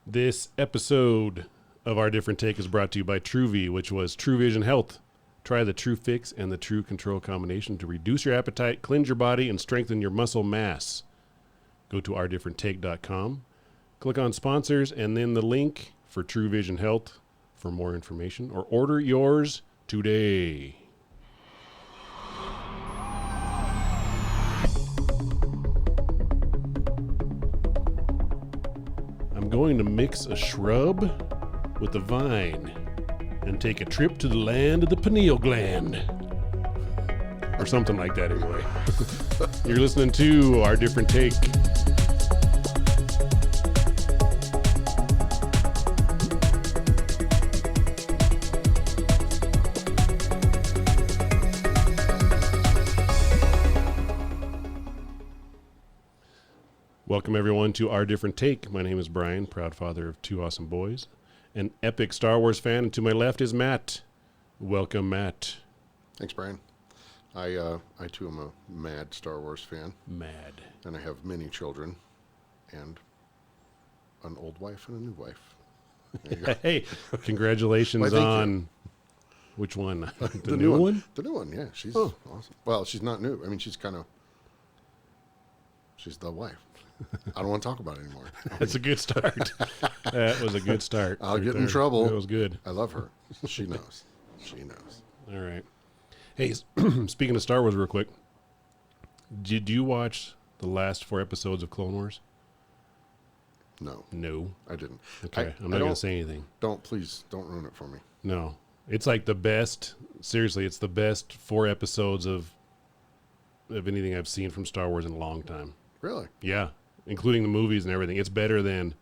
This episode of Our Different Take is brought to you by TrueV, which was True Vision Health. Try the True Fix and the True Control combination to reduce your appetite, cleanse your body, and strengthen your muscle mass. Go to ourdifferenttake.com, click on sponsors, and then the link for True Vision Health for more information, or order yours today. I'm going to mix a shrub with a vine and take a trip to the land of the pineal gland. Or something like that anyway. You're listening to Our Different Take. Welcome everyone to Our Different Take. My name is Brian, proud father of two awesome boys, an epic Star Wars fan, and to my left is Matt. Welcome, Matt. Thanks, Brian. I too am a mad Star Wars fan. Mad. And I have many children and an old wife and a new wife. There you go. Hey, congratulations on which one? The new one? The new one, yeah. She's awesome. Well, she's not new. I mean, she's the wife. I don't want to talk about it anymore. That's a good start. That was a good start. I'll get in trouble. That was good. I love her. She knows. She knows. All right. Hey, speaking of Star Wars real quick, did you watch the last 4 episodes of Clone Wars? No. No. I didn't. Okay. I'm not going to say anything. Please don't ruin it for me. No. It's like the best, seriously, it's the best 4 episodes of anything I've seen from Star Wars in a long time. Really? Yeah. Including the movies and everything. It's better than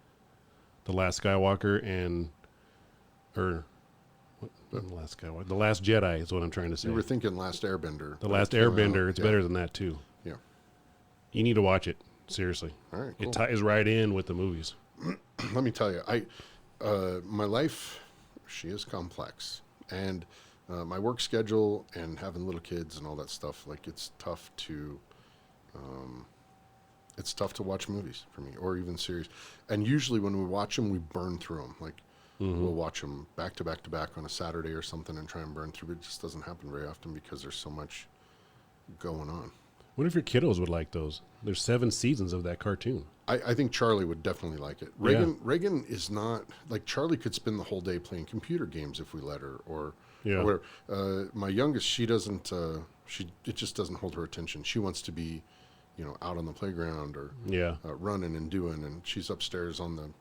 The Last Skywalker The Last Skywalker. The Last Jedi is what I'm trying to say. You were thinking Last Airbender. The Last Airbender. It's better than that too. Yeah. You need to watch it. Seriously. All right. Cool. It ties right in with the movies. Let me tell you, my life, she is complex, and my work schedule and having little kids and all that stuff, like it's tough to watch movies for me, or even series. And usually when we watch them, we burn through them. Like we'll watch them back to back to back on a Saturday or something and try and burn through. But it just doesn't happen very often because there's so much going on. What if your kiddos would like those? There's 7 seasons of that cartoon. I think Charlie would definitely like it. Reagan is not, like, Charlie could spend the whole day playing computer games if we let her, or whatever. My youngest, she doesn't, it just doesn't hold her attention. She wants to be, out on the playground or running and doing, and she's upstairs on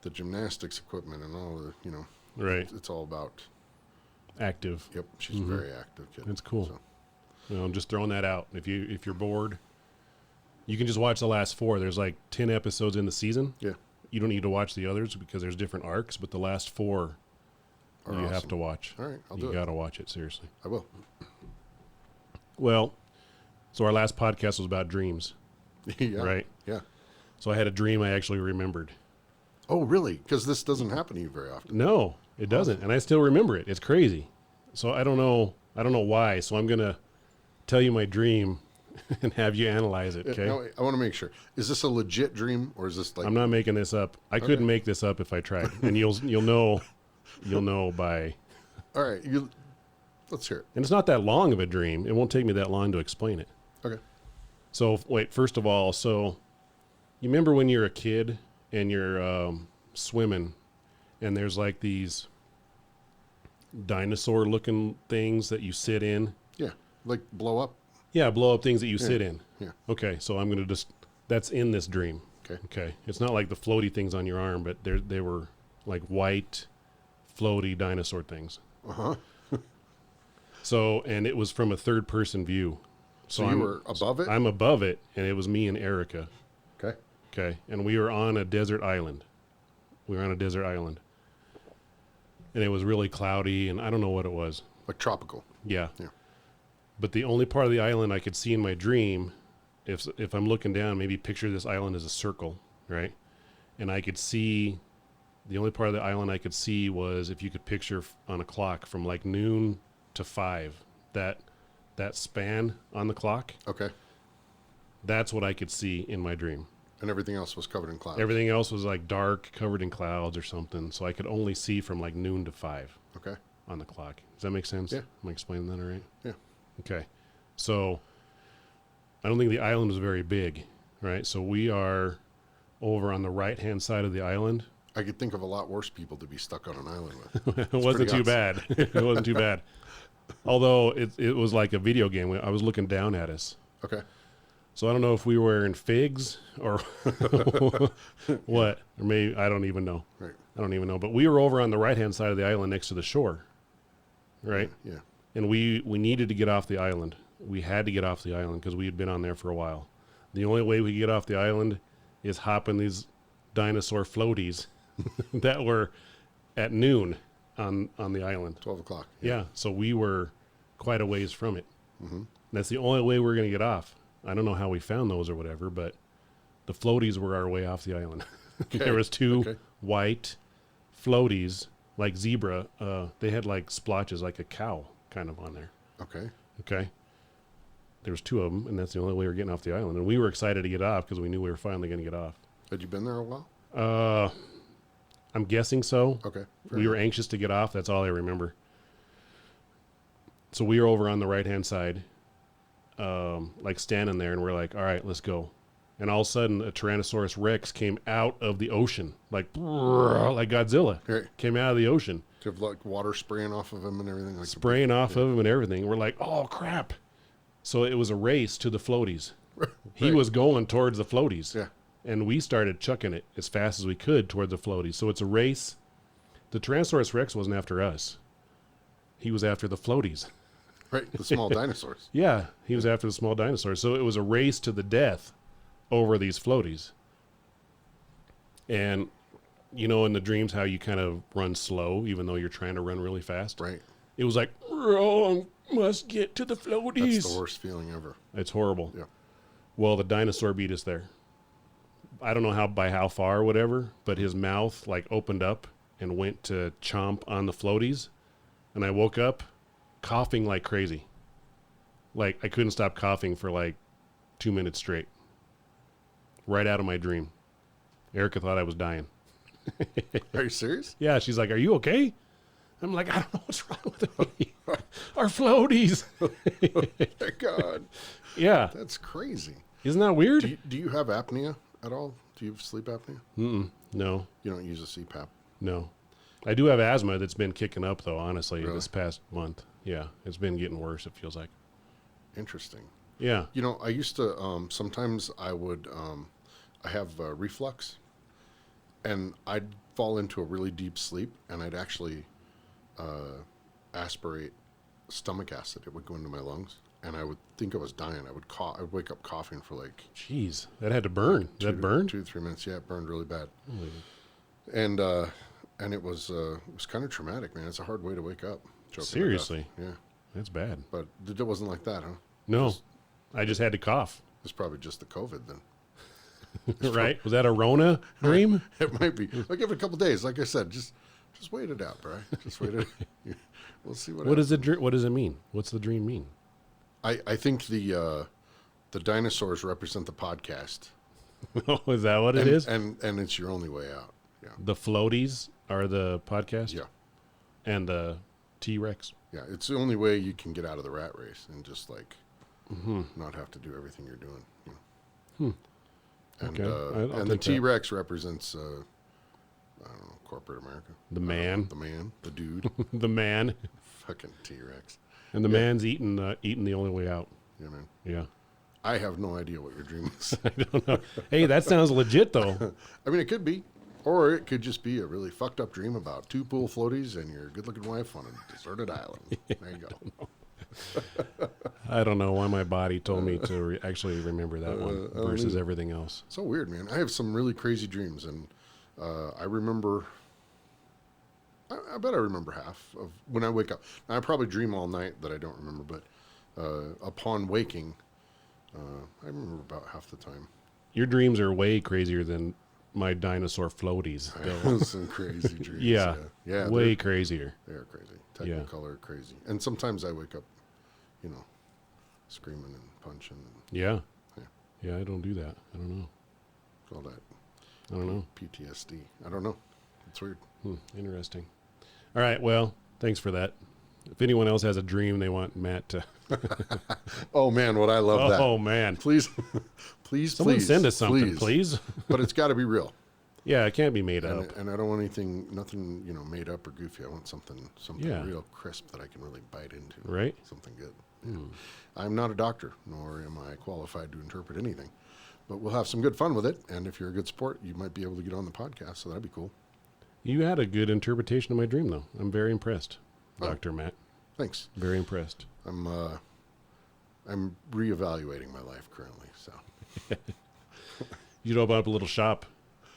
the gymnastics equipment and all the, Right. It's all about active. Yep, she's a very active kid. That's cool. So. I'm just throwing that out. If you're bored, you can just watch the last 4. There's like 10 episodes in the season. Yeah. You don't need to watch the others because there's different arcs, but the last 4 you awesome. have to watch. All right, I'll do it. You got to watch it, seriously. I will. Well, so our last podcast was about dreams. Yeah. Right? Yeah. So I had a dream I actually remembered. Oh, really? Because this doesn't happen to you very often. No, it doesn't. And I still remember it. It's crazy. So I don't know why. So I'm going to tell you my dream and have you analyze it, okay? Now, I want to make sure. Is this a legit dream, or is this like... I'm not making this up. I couldn't make this up if I tried. And you'll know by... All right, let's hear it. And it's not that long of a dream. It won't take me that long to explain it. Okay. So, wait, first of all, you remember when you're a kid and you're swimming and there's like these dinosaur-looking things that you sit in? Yeah, like blow up? Yeah, blow-up things that you sit in. Yeah. Okay, so I'm going to that's in this dream. Okay. It's not like the floaty things on your arm, but they were like white, floaty dinosaur things. Uh-huh. So, and it was from a third-person view. So you were above it? I'm above it, and it was me and Erica. Okay. And we were on a desert island. And it was really cloudy, and I don't know what it was. Like tropical? Yeah. Yeah. But the only part of the island I could see in my dream, if I'm looking down, maybe picture this island as a circle, right? And I could see, the only part of the island I could see was, if you could picture on a clock, from like noon to 5, that span on the clock. Okay. That's what I could see in my dream. And everything else was covered in clouds. Everything else was like dark, covered in clouds or something. So I could only see from like noon to 5. Okay. On the clock. Does that make sense? Yeah. Am I explaining that all right? Yeah. Okay. So I don't think the island was very big, right? So we are over on the right-hand side of the island. I could think of a lot worse people to be stuck on an island with. It wasn't too bad. It wasn't too bad. Although it was like a video game. I was looking down at us. Okay. So I don't know if we were wearing figs or what. Or maybe, I don't even know. Right. I don't even know. But we were over on the right-hand side of the island next to the shore, right? Yeah. And we needed to get off the island. We had to get off the island because we had been on there for a while. The only way we could get off the island is hopping these dinosaur floaties that were at noon on the island. 12 o'clock. Yeah. So we were quite a ways from it. Mm-hmm. That's the only way we were going to get off. I don't know how we found those or whatever, but the floaties were our way off the island. Okay. There was 2 white floaties, like zebra. They had like splotches, like a cow kind of on there. Okay. Okay. There was 2 of them, and that's the only way we were getting off the island. And we were excited to get off because we knew we were finally going to get off. Had you been there a while? I'm guessing so. Okay. We were anxious to get off. That's all I remember. So we were over on the right-hand side, like standing there, and we're like, all right, let's go. And all of a sudden, a Tyrannosaurus Rex came out of the ocean, like Godzilla. Right. Came out of the ocean. Do you have like water spraying off of him and everything? Like spraying off of him and everything. We're like, oh, crap. So it was a race to the floaties. Right. He was going towards the floaties. Yeah. And we started chucking it as fast as we could toward the floaties. So it's a race. The Tyrannosaurus Rex wasn't after us. He was after the floaties. Right. The small dinosaurs. Yeah, he was after the small dinosaurs. So it was a race to the death over these floaties. And, you know, in the dreams, how you kind of run slow, even though you're trying to run really fast. Right. It was like, wrong, must get to the floaties. That's the worst feeling ever. It's horrible. Yeah. Well, the dinosaur beat us there. I don't know by how far or whatever, but his mouth like opened up and went to chomp on the floaties. And I woke up coughing like crazy. Like I couldn't stop coughing for like 2 minutes straight. Right out of my dream. Erica thought I was dying. Are you serious? Yeah, she's like, are you okay? I'm like, I don't know what's wrong with me. Our floaties. Oh, my God. Yeah. That's crazy. Isn't that weird? Do you have apnea at all? Do you have sleep apnea? No. You don't use a CPAP? No. I do have asthma that's been kicking up, though, honestly, Really? this past month. Yeah. It's been getting worse, it feels like. Interesting. Yeah. You know, I used to, sometimes I would, I have reflux, and I'd fall into a really deep sleep, and I'd actually aspirate stomach acid. It would go into my lungs, and I would think I was dying. I would cough. I'd wake up coughing for like... Jeez, that had to burn. Did that burn? 2 to 3 minutes. Yeah, it burned really bad. And it was kind of traumatic, man. It's a hard way to wake up. Seriously? Yeah. That's bad. But it wasn't like that, huh? No. I just had to cough. It's probably just the COVID then. Right? Was that a Rona dream? It might be. I'll give it a couple days. Like I said, just wait it out, Brian. Just wait it. We'll see what happens. What does it mean? What's the dream mean? I think the dinosaurs represent the podcast. Oh, is that what it is? And it's your only way out. Yeah. The floaties are the podcast? Yeah. And the T-Rex? Yeah. It's the only way you can get out of the rat race and just like not have to do everything you're doing. You know? And, Okay. I'll and the take that. T-Rex represents, I don't know, corporate America. The man. The man. The dude. The man. Fucking T-Rex. And the man's eating the only way out. Yeah, man. Yeah. I have no idea what your dream is. I don't know. Hey, that sounds legit, though. I mean, it could be. Or it could just be a really fucked up dream about 2 pool floaties and your good-looking wife on a deserted island. There you go. I don't know why my body told me to actually remember that one versus everything else. So weird, man. I have some really crazy dreams, and I remember... I bet I remember half of when I wake up. Now, I probably dream all night that I don't remember, but upon waking, I remember about half the time. Your dreams are way crazier than my dinosaur floaties. Some crazy dreams. Yeah. Yeah. Way crazier. They're crazy. Technicolor crazy. And sometimes I wake up, you know, screaming and punching. Yeah. Yeah. Yeah, I don't do that. I don't know. call that? I don't know. PTSD. I don't know. It's weird. Interesting. All right. Well, thanks for that. If anyone else has a dream they want Matt to... Oh, man, would I love that. Oh, man. Please, Someone send us something, please. But it's got to be real. Yeah, it can't be made up. And I don't want nothing, made up or goofy. I want something real crisp that I can really bite into. Right. Something good. Yeah. I'm not a doctor, nor am I qualified to interpret anything. But we'll have some good fun with it. And if you're a good sport, you might be able to get on the podcast, so that'd be cool. You had a good interpretation of my dream, though. I'm very impressed, Dr. Matt. Thanks. Very impressed. I'm reevaluating my life currently, so. You'd open up a little shop,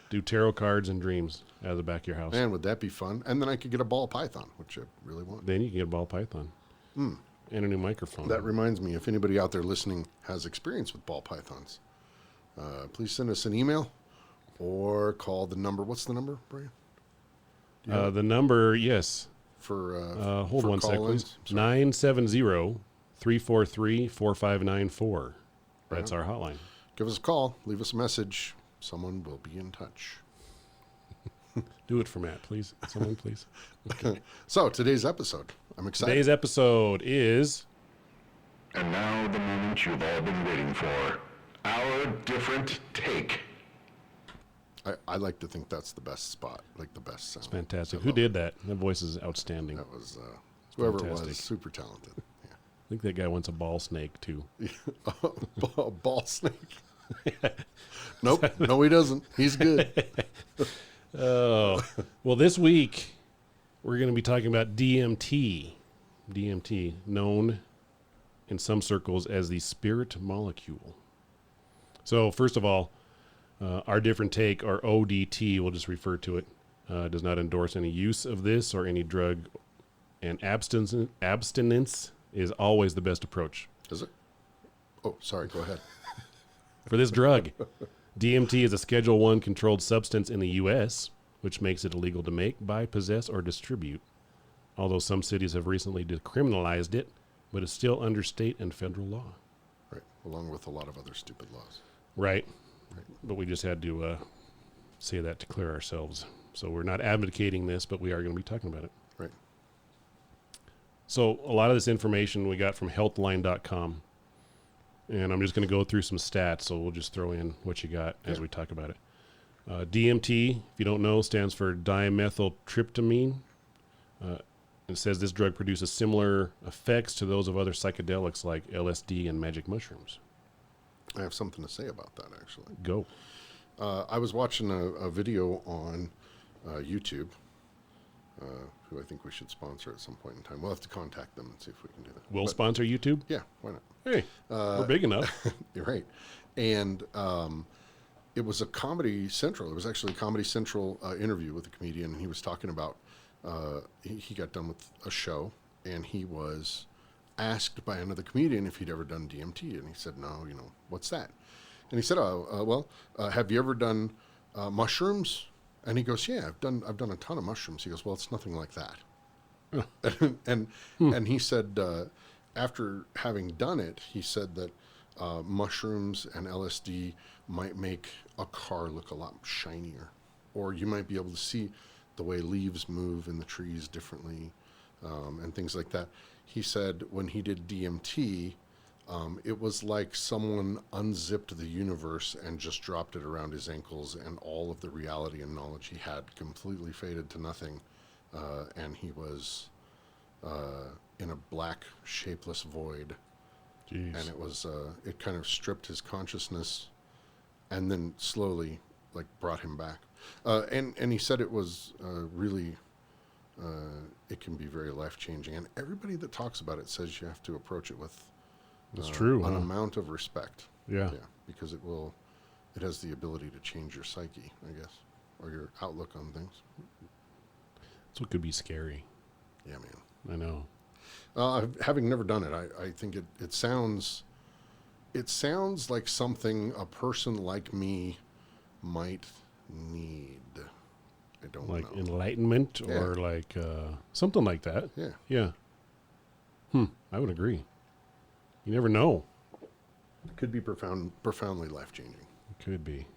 do tarot cards and dreams out of the back of your house. Man, would that be fun? And then I could get a ball python, which I really want. Then you can get a ball python. And a new microphone. That reminds me, if anybody out there listening has experience with ball pythons, please send us an email or call the number. What's the number, Brian? The number, yes. Hold one sec, please. 970-343-4594. That's our hotline. Give us a call. Leave us a message. Someone will be in touch. Do it for Matt, please. Someone, please. Okay. So, today's episode. I'm excited. Today's episode is... And now the moment you've all been waiting for. Our different take. I like to think that's the best spot, like the best sound. It's fantastic. Who did that? That voice is outstanding. That was whoever fantastic. It was, super talented. Yeah. I think that guy wants a ball snake, too. Ball snake? Nope. No, he doesn't. He's good. Oh. Well, this week, we're going to be talking about DMT. DMT, known in some circles as the spirit molecule. So, first of all, our different take, or ODT, we'll just refer to it, does not endorse any use of this or any drug, and abstinence is always the best approach. Is it? Oh, sorry, go ahead. For this drug, DMT is a Schedule I controlled substance in the U.S., which makes it illegal to make, buy, possess, or distribute, although some cities have recently decriminalized it, but it's still under state and federal law. Right, along with a lot of other stupid laws. Right. But we just had to say that to clear ourselves. So we're not advocating this, but we are going to be talking about it. Right. So a lot of this information we got from hotline.com. And I'm just going to go through some stats, so we'll just throw in what you got as we talk about it. DMT, if you don't know, stands for dimethyltryptamine. It says this drug produces similar effects to those of other psychedelics like LSD and magic mushrooms. I have something to say about that, actually. Go. I was watching a video on YouTube, who I think we should sponsor at some point in time. We'll have to contact them and see if we can do that. We'll sponsor YouTube? Yeah, why not? Hey, we're big enough. You're right. And it was a Comedy Central. It was actually a Comedy Central interview with a comedian. And he was talking about, he got done with a show, and he was asked by another comedian if he'd ever done DMT, and he said, no, what's that? And he said, have you ever done mushrooms? And he goes, yeah, I've done a ton of mushrooms. He goes, well, it's nothing like that. And he said, after having done it, he said that mushrooms and LSD might make a car look a lot shinier, or you might be able to see the way leaves move in the trees differently, and things like that. He said when he did DMT, it was like someone unzipped the universe and just dropped it around his ankles, and all of the reality and knowledge he had completely faded to nothing, and he was in a black, shapeless void. Jeez. And it was it kind of stripped his consciousness, and then slowly brought him back. And he said it was really. It can be very life-changing, and everybody that talks about it says you have to approach it with That's true, an amount of respect. Yeah, because it has the ability to change your psyche, I guess, or your outlook on things. That's what could be scary. Yeah, man. I know. Having never done it, I think it sounds like something a person like me might need. I don't know. Like enlightenment or like something like that. Yeah. Yeah. I would agree. You never know. It could be profoundly life-changing. It could be.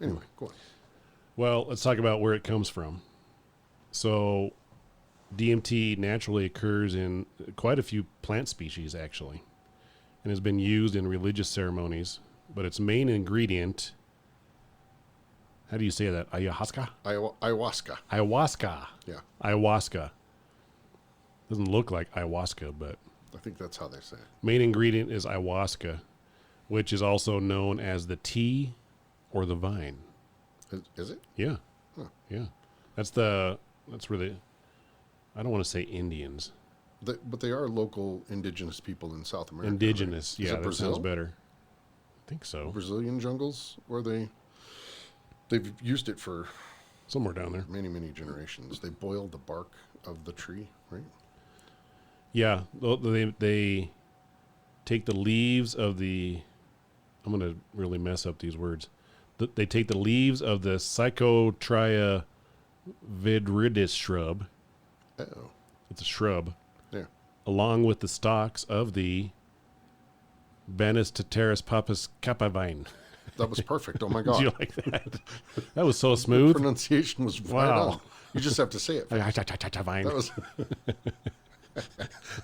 Anyway, go on. Well, let's talk about where it comes from. So, DMT naturally occurs in quite a few plant species, actually, and has been used in religious ceremonies. But its main ingredient, how do you say that? Ayahuasca? Ayahuasca. Ayahuasca. Yeah. Ayahuasca. Doesn't look like ayahuasca, but I think that's how they say it. main ingredient is ayahuasca, which is also known as the tea or the vine. Is it? Yeah. Huh. Yeah. That's where I don't want to say Indians. But they are local indigenous people in South America. Indigenous. Right? Yeah, that sounds better. I think so. Brazilian jungles where they've used it for Somewhere down there. many, many generations. They boil the bark of the tree, right? Yeah. They take the leaves of the, I'm going to really mess up these words. They take the leaves of the Psychotria viridis shrub. Uh-oh. It's a shrub. Yeah. Along with the stalks of the Banistateris papus capivine. That was perfect. Oh, my Did God. you like that? That was so smooth. Pronunciation was right Wow. on. You just have to say it. Vine. That was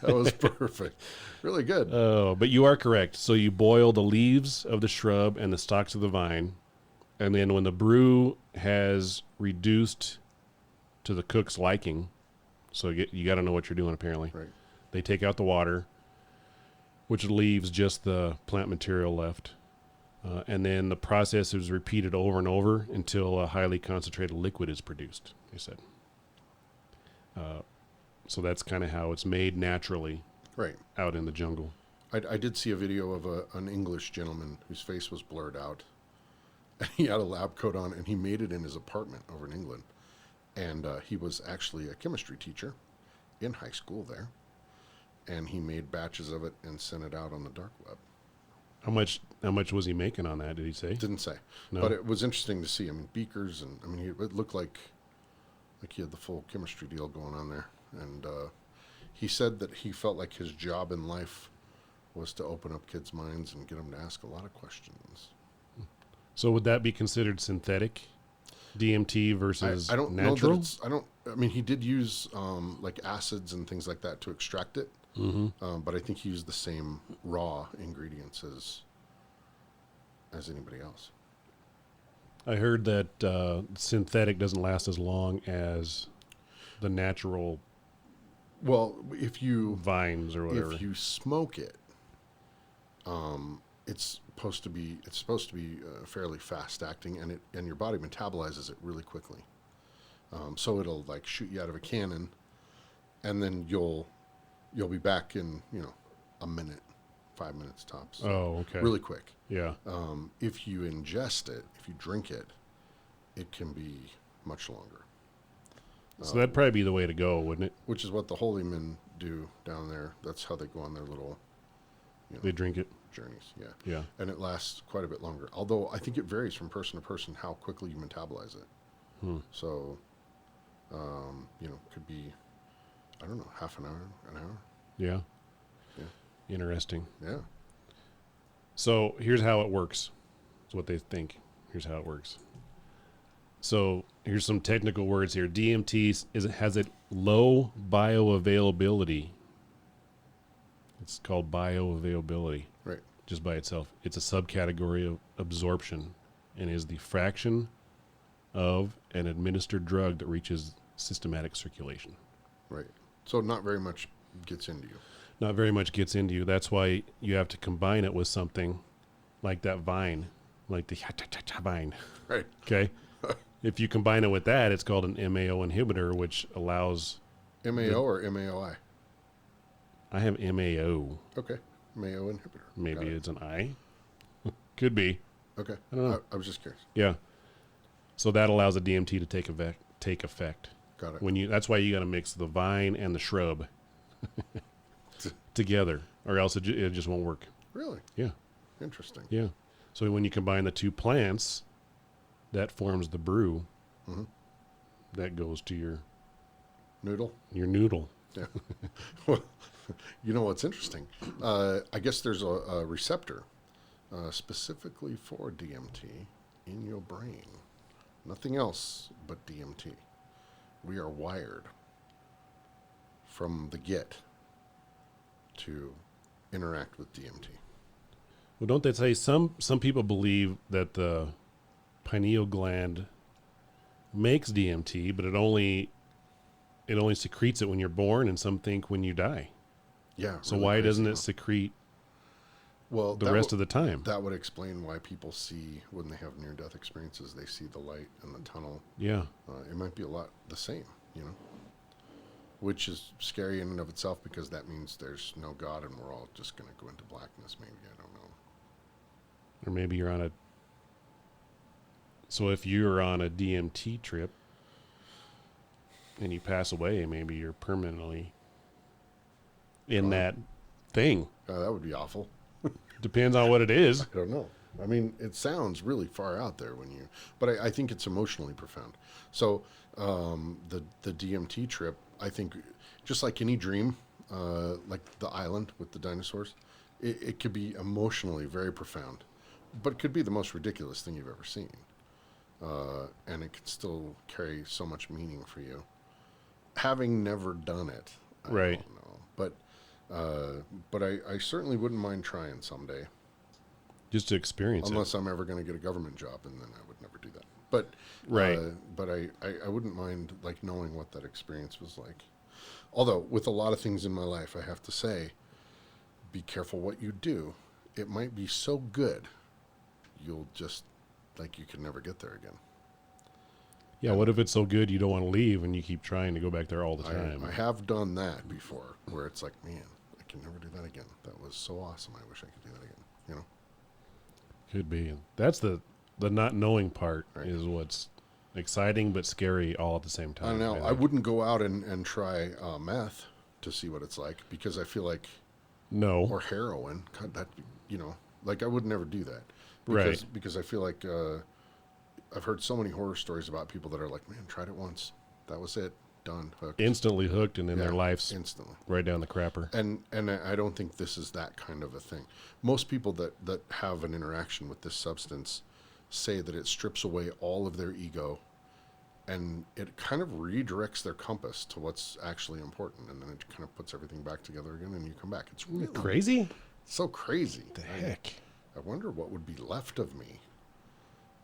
that was perfect. Really good. Oh, but you are correct. So you boil the leaves of the shrub and the stalks of the vine, and then when the brew has reduced to the cook's liking, so you got to know what you're doing apparently. Right. They take out the water, which leaves just the plant material left. And then the process is repeated over and over until a highly concentrated liquid is produced, they said. So that's kind of how it's made naturally Right. out in the jungle. I did see a video of an English gentleman whose face was blurred out. And he had a lab coat on, and he made it in his apartment over in England. And he was actually a chemistry teacher in high school there. And he made batches of it and sent it out on the dark web. How much was he making on that, did he say? Didn't say. No. But it was interesting to see. I mean, beakers, and I mean, it looked like he had the full chemistry deal going on there. And he said that he felt like his job in life was to open up kids' minds and get them to ask a lot of questions. So would that be considered synthetic DMT versus I don't natural? know that I mean, he did use like acids and things like that to extract it. Mm-hmm. But I think he used the same raw ingredients as anybody else. I heard that synthetic doesn't last as long as the natural Well, if you vines or whatever. if you smoke it, it's supposed to be fairly fast acting, and your body metabolizes it really quickly. So it'll like shoot you out of a cannon, and then you'll be back in a minute, 5 minutes tops. Oh, okay. Really quick. Yeah. If you ingest it, if you drink it, it can be much longer. So that'd probably be the way to go, wouldn't it? Which is what the holy men do down there. That's how they go on their little They drink it. journeys. Yeah. Yeah. And it lasts quite a bit longer. Although I think it varies from person to person how quickly you metabolize it. So, could be, I don't know, half an hour. Yeah. Yeah. Interesting. Yeah. So here's how it works. It's what they think. Here's how it works. So here's some technical words here. DMT has a low bioavailability. It's called bioavailability Right. just by itself. It's a subcategory of absorption and is the fraction of an administered drug that reaches systematic circulation. Right. So not very much gets into you. Not very much gets into you. That's why you have to combine it with something like that vine, like the vine. Right. Okay. If you combine it with that, it's called an MAO inhibitor, which allows. MAO or MAOI? I have MAO. Okay. MAO inhibitor. Maybe Got it. it's an I. Could be. Okay. I don't know. I was just curious. Yeah. So that allows the DMT to take effect. Got it. That's why you got to mix the vine and the shrub together, or else it just won't work. Really? Yeah. Interesting. Yeah. So when you combine the two plants, that forms the brew. Mm-hmm. That goes to your Noodle? noodle. Yeah. Well, you know what's interesting? I guess there's a receptor specifically for DMT in your brain. Nothing else but DMT. We are wired from the get to interact with DMT. Well, don't they say some people believe that the pineal gland makes DMT, but it only secretes it when you're born, and some think when you die. Yeah. So really why crazy, doesn't huh? it secrete Well, the rest of the time? That would explain why people see, when they have near-death experiences, they see the light in the tunnel. Yeah. It might be a lot the same, which is scary in and of itself, because that means there's no God and we're all just going to go into blackness. Maybe, I don't know. Or maybe you're on a... So if you're on a DMT trip and you pass away, maybe you're permanently in that thing. That would be awful. Depends on what it is. I don't know. I mean, it sounds really far out there but I think it's emotionally profound. So the DMT trip, I think, just like any dream, like the island with the dinosaurs, it could be emotionally very profound, but it could be the most ridiculous thing you've ever seen. And it could still carry so much meaning for you. Having never done it, I Right. don't know. But I certainly wouldn't mind trying someday. Just to experience Unless I'm ever going to get a government job, and then I would never do that. But Right. But I wouldn't mind like knowing what that experience was like. Although with a lot of things in my life, I have to say, be careful what you do. It might be so good, you'll just you can never get there again. Yeah, what if it's so good you don't want to leave and you keep trying to go back there all the time? I have done that before, where it's like, man, I can never do that again. That was so awesome. I wish I could do that again. Could be. That's the not knowing part, Right. is what's exciting but scary all at the same time. I know. I think. wouldn't go out and try meth to see what it's like, because I feel like, No. or heroin, God, that, I would never do that. Right. Because I feel like I've heard so many horror stories about people that are like, man, tried it once. That was it. Done. Hooked. Instantly hooked, and then their Yeah, life's instantly. right down the crapper. And I don't think this is that kind of a thing. Most people that have an interaction with this substance say that it strips away all of their ego, and it kind of redirects their compass to what's actually important, and then it kind of puts everything back together again, and you come back. It's really Crazy? so crazy. The heck? I wonder what would be left of me.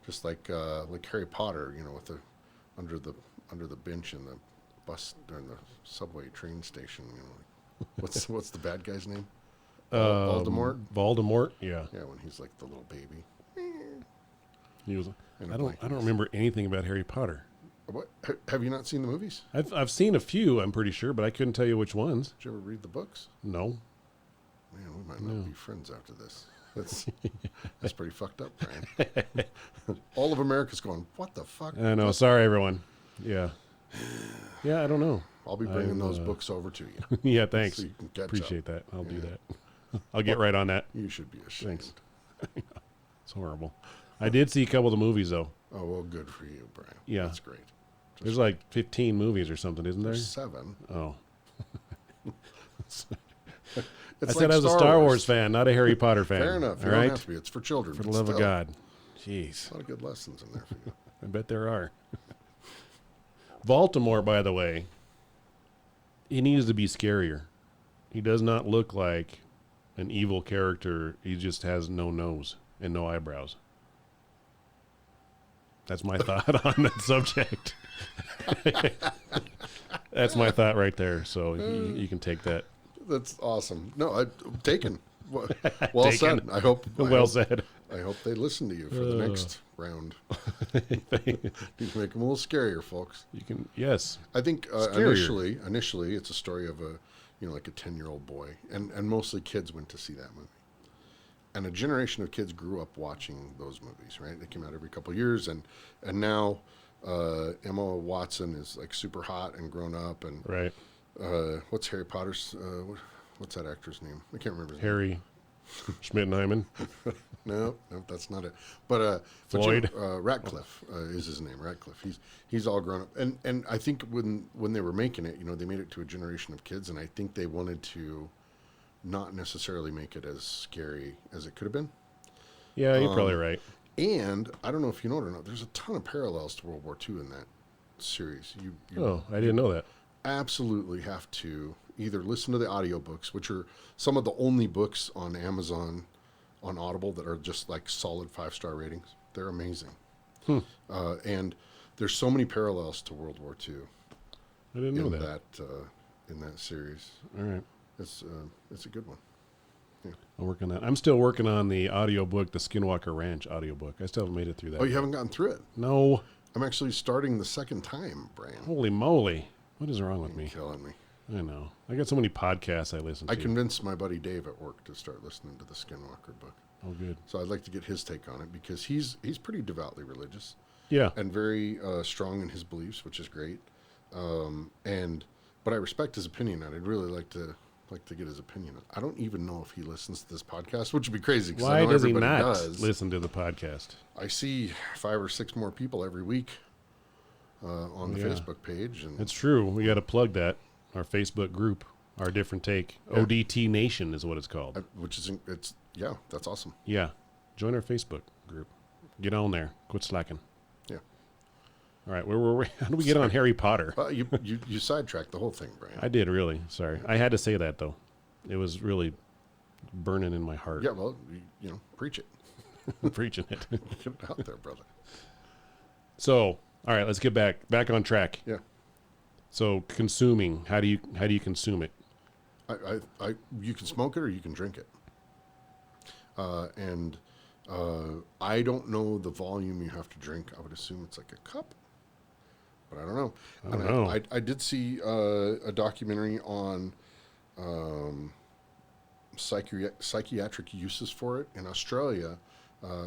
Just like Harry Potter, with the under the bench in the bus or in the subway train station. What's the bad guy's name? Voldemort. Voldemort. Yeah. Yeah, when he's like the little baby. He was. In a I don't blanket. remember anything about Harry Potter. What? Have you not seen the movies? I've seen a few, I'm pretty sure, but I couldn't tell you which ones. Did you ever read the books? No. Man, we might not be friends after this. That's pretty fucked up, Brian. All of America's going, what the fuck? I know. Sorry, everyone. Yeah. Yeah, I don't know. I'll be bringing those books over to you. Yeah, thanks. So you can catch Appreciate up. that. I'll do that. I'll get right on that. You should be ashamed. Thanks. It's horrible. I did see a couple of the movies, though. Oh, well, good for you, Brian. Yeah. That's great. There's like 15 movies or something, isn't there? There's 7. Oh. It's I said I was a Star Wars fan, not a Harry Potter fan. Fair enough. You All don't right? have to be. It's for children. For the but love of still, God. Jeez. A lot of good lessons in there for you. I bet there are. Baltimore, by the way, he needs to be scarier. He does not look like an evil character. He just has no nose and no eyebrows. That's my thought on that subject. That's my thought right there. So you can take that. That's awesome. No, I'm taken. Well Taken. said. I hope. Said. I hope they listen to you for the next round. Need to make them a little scarier, folks. You can, yes. I think Scarier. initially, it's a story of a 10-year-old boy, and mostly kids went to see that movie. And a generation of kids grew up watching those movies, right? They came out every couple of years, and now Emma Watson is like super hot and grown up, and Right. what's Harry Potter's? What's that actor's name? I can't remember his Harry Schmittenheimen. name. No, that's not it. But Floyd. Ratcliffe is his name. Ratcliffe. He's all grown up, and I think when they were making it, they made it to a generation of kids, and I think they wanted to not necessarily make it as scary as it could have been. Yeah, you're probably right. And I don't know if you know it or not, there's a ton of parallels to World War II in that series. I didn't know that. Absolutely have to either listen to the audiobooks, which are some of the only books on Amazon on Audible that are just like solid 5-star ratings. They're amazing. And there's so many parallels to World War II. I didn't know that. In that series. All right. It's a good one. Yeah. I'll work on that. I'm still working on the audiobook, the Skinwalker Ranch audiobook. I still haven't made it through that. Oh, you haven't gotten through it? No. I'm actually starting the second time, Brian. Holy moly. What is wrong with me? Killing me. I know. I got so many podcasts I listen to. I convinced my buddy Dave at work to start listening to the Skinwalker book. Oh, good. So I'd like to get his take on it because he's pretty devoutly religious. Yeah. And very strong in his beliefs, which is great. But I respect his opinion, and I'd really like to get his opinion. I don't even know if he listens to this podcast, which would be crazy. Why does he not listen to the podcast? I see 5 or 6 more people every week on the Facebook page. And it's true. We got to plug that. Our Facebook group, Our Different Take. Yeah. ODT Nation is what it's called. That's awesome. Yeah. Join our Facebook group. Get on there. Quit slacking. Yeah. All right. Where were we? How do we get on Harry Potter? You sidetracked the whole thing, Brian. I did, really. Sorry. I had to say that, though. It was really burning in my heart. Yeah, well, preach it. Preaching it. Get it out there, brother. So, all right, let's get back on track. Yeah. So, consuming. How do you consume it? You can smoke it or you can drink it. I don't know the volume you have to drink. I would assume it's like a cup, but I don't know. I don't know. I did see a documentary on psychiatric uses for it in Australia.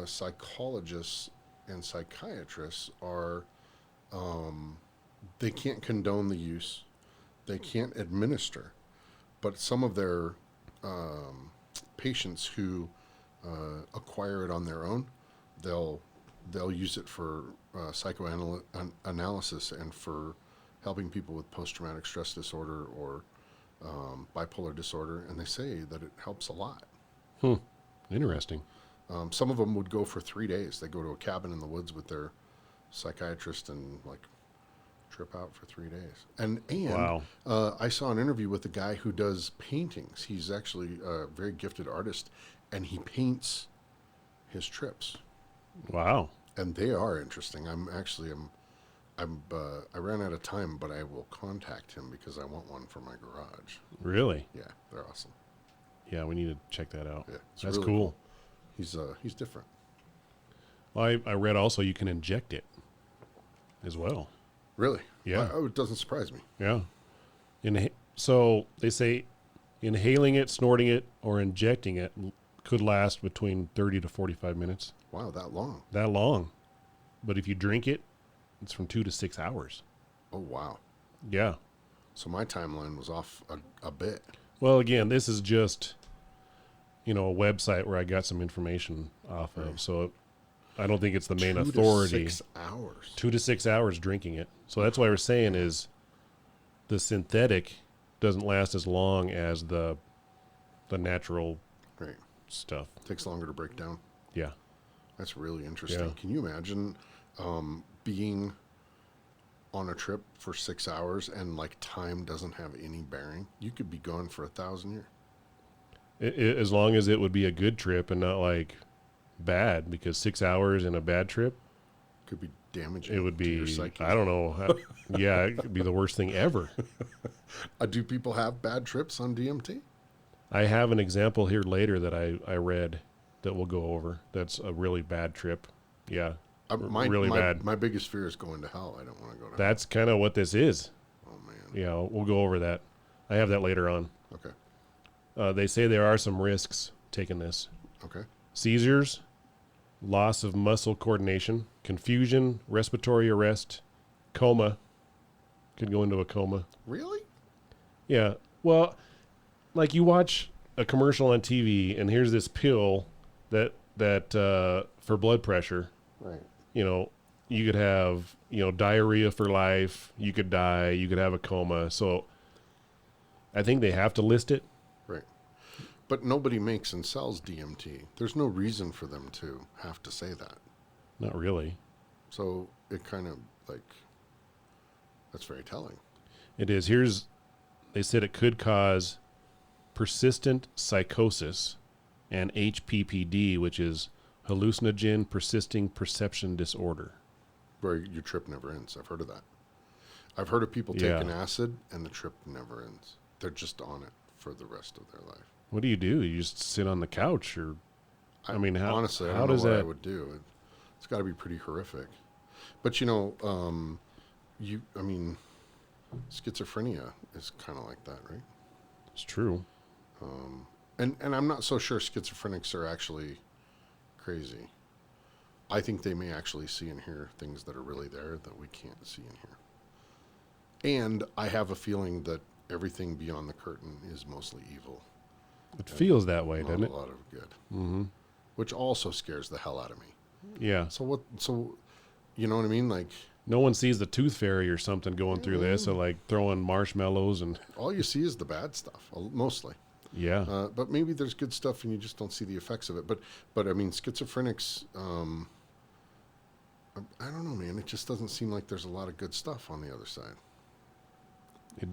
Psychologists and psychiatrists are they can't condone the use, they can't administer, but some of their patients who acquire it on their own, they'll use it for psychoanalysis and for helping people with post-traumatic stress disorder or bipolar disorder, and they say that it helps a lot. Interesting. Some of them would go for 3 days. They go to a cabin in the woods with their psychiatrist and trip out for 3 days. And wow. I saw an interview with a guy who does paintings. He's actually a very gifted artist, and he paints his trips. Wow. And they are interesting. I ran out of time, but I will contact him because I want one for my garage. Really? Yeah, they're awesome. Yeah, we need to check that out. Yeah, that's really cool. He's different. Well, I read also you can inject it as well. Really? Yeah. It doesn't surprise me. Yeah. So they say inhaling it, snorting it, or injecting it could last between 30 to 45 minutes. Wow, that long? That long. But if you drink it, it's from 2 to 6 hours. Oh, wow. Yeah. So my timeline was off a bit. Well, again, this is just, a website where I got some information off of. So I don't think it's the main authority. 2 to 6 hours. 2 to 6 hours drinking it. So that's why we're saying is the synthetic doesn't last as long as the natural stuff. Takes longer to break down. Yeah. That's really interesting. Yeah. Can you imagine being on a trip for 6 hours and time doesn't have any bearing? You could be gone for 1,000 years. As long as it would be a good trip and not bad, because 6 hours in a bad trip could be damaging. It would to be, your psyche. I don't know. Yeah, it could be the worst thing ever. Do people have bad trips on DMT? I have an example here later that I read that we'll go over. That's a really bad trip. Yeah. Really bad. My biggest fear is going to hell. I don't want to go to hell. That's kind of what this is. Oh, man. Yeah, we'll go over that. I have that later on. Okay. They say there are some risks taking this. Okay. Seizures, loss of muscle coordination, confusion, respiratory arrest, coma. Could go into a coma. Really? Yeah. Well, you watch a commercial on TV, and here's this pill that for blood pressure. Right. You could have diarrhea for life. You could die. You could have a coma. So I think they have to list it. Right. But nobody makes and sells DMT. There's no reason for them to have to say that. Not really. So it kind of like, that's very telling. It is. They said it could cause persistent psychosis and HPPD, which is hallucinogen persisting perception disorder. Where your trip never ends. I've heard of that. I've heard of people taking acid and the trip never ends. They're just on it for the rest of their life. What do? You just sit on the couch, or I mean, honestly, I don't know what I would do. It's got to be pretty horrific. But you know, schizophrenia is kind of like that, right? It's true. And I'm not so sure schizophrenics are actually crazy. I think they may actually see and hear things that are really there that we can't see and hear. And I have a feeling that everything beyond the curtain is mostly evil. It feels that way, doesn't it? Not a lot of good. Mm-hmm. Which also scares the hell out of me. Yeah. So you know what I mean? Like, no one sees the tooth fairy or something going through this, or like throwing marshmallows and... All you see is the bad stuff, mostly. Yeah. But maybe there's good stuff and you just don't see the effects of it. But I mean, schizophrenics, I don't know, man. It just doesn't seem like there's a lot of good stuff on the other side.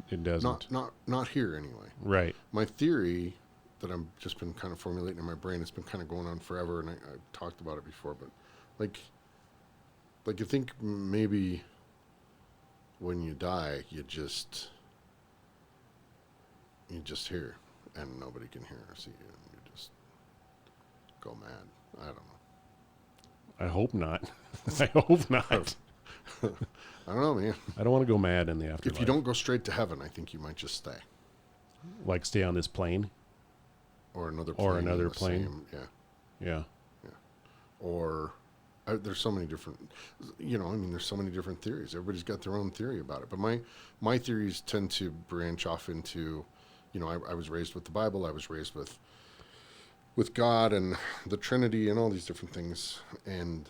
It doesn't. Not here anyway. Right. My theory that I've just been kind of formulating in my brain, it's been kind of going on forever, and I've talked about it before, but like you think maybe when you die, you just hear, and nobody can hear or see you, and you just go mad. I don't know. I hope not. I hope not. I don't know, man. I don't want to go mad in the afterlife. If you don't go straight to heaven, I think you might just stay. Like stay on this plane? Or another plane. Or another plane. Yeah. Or there's so many different, there's so many different theories. Everybody's got their own theory about it. But my theories tend to branch off into, I was raised with the Bible. I was raised with God and the Trinity and all these different things. And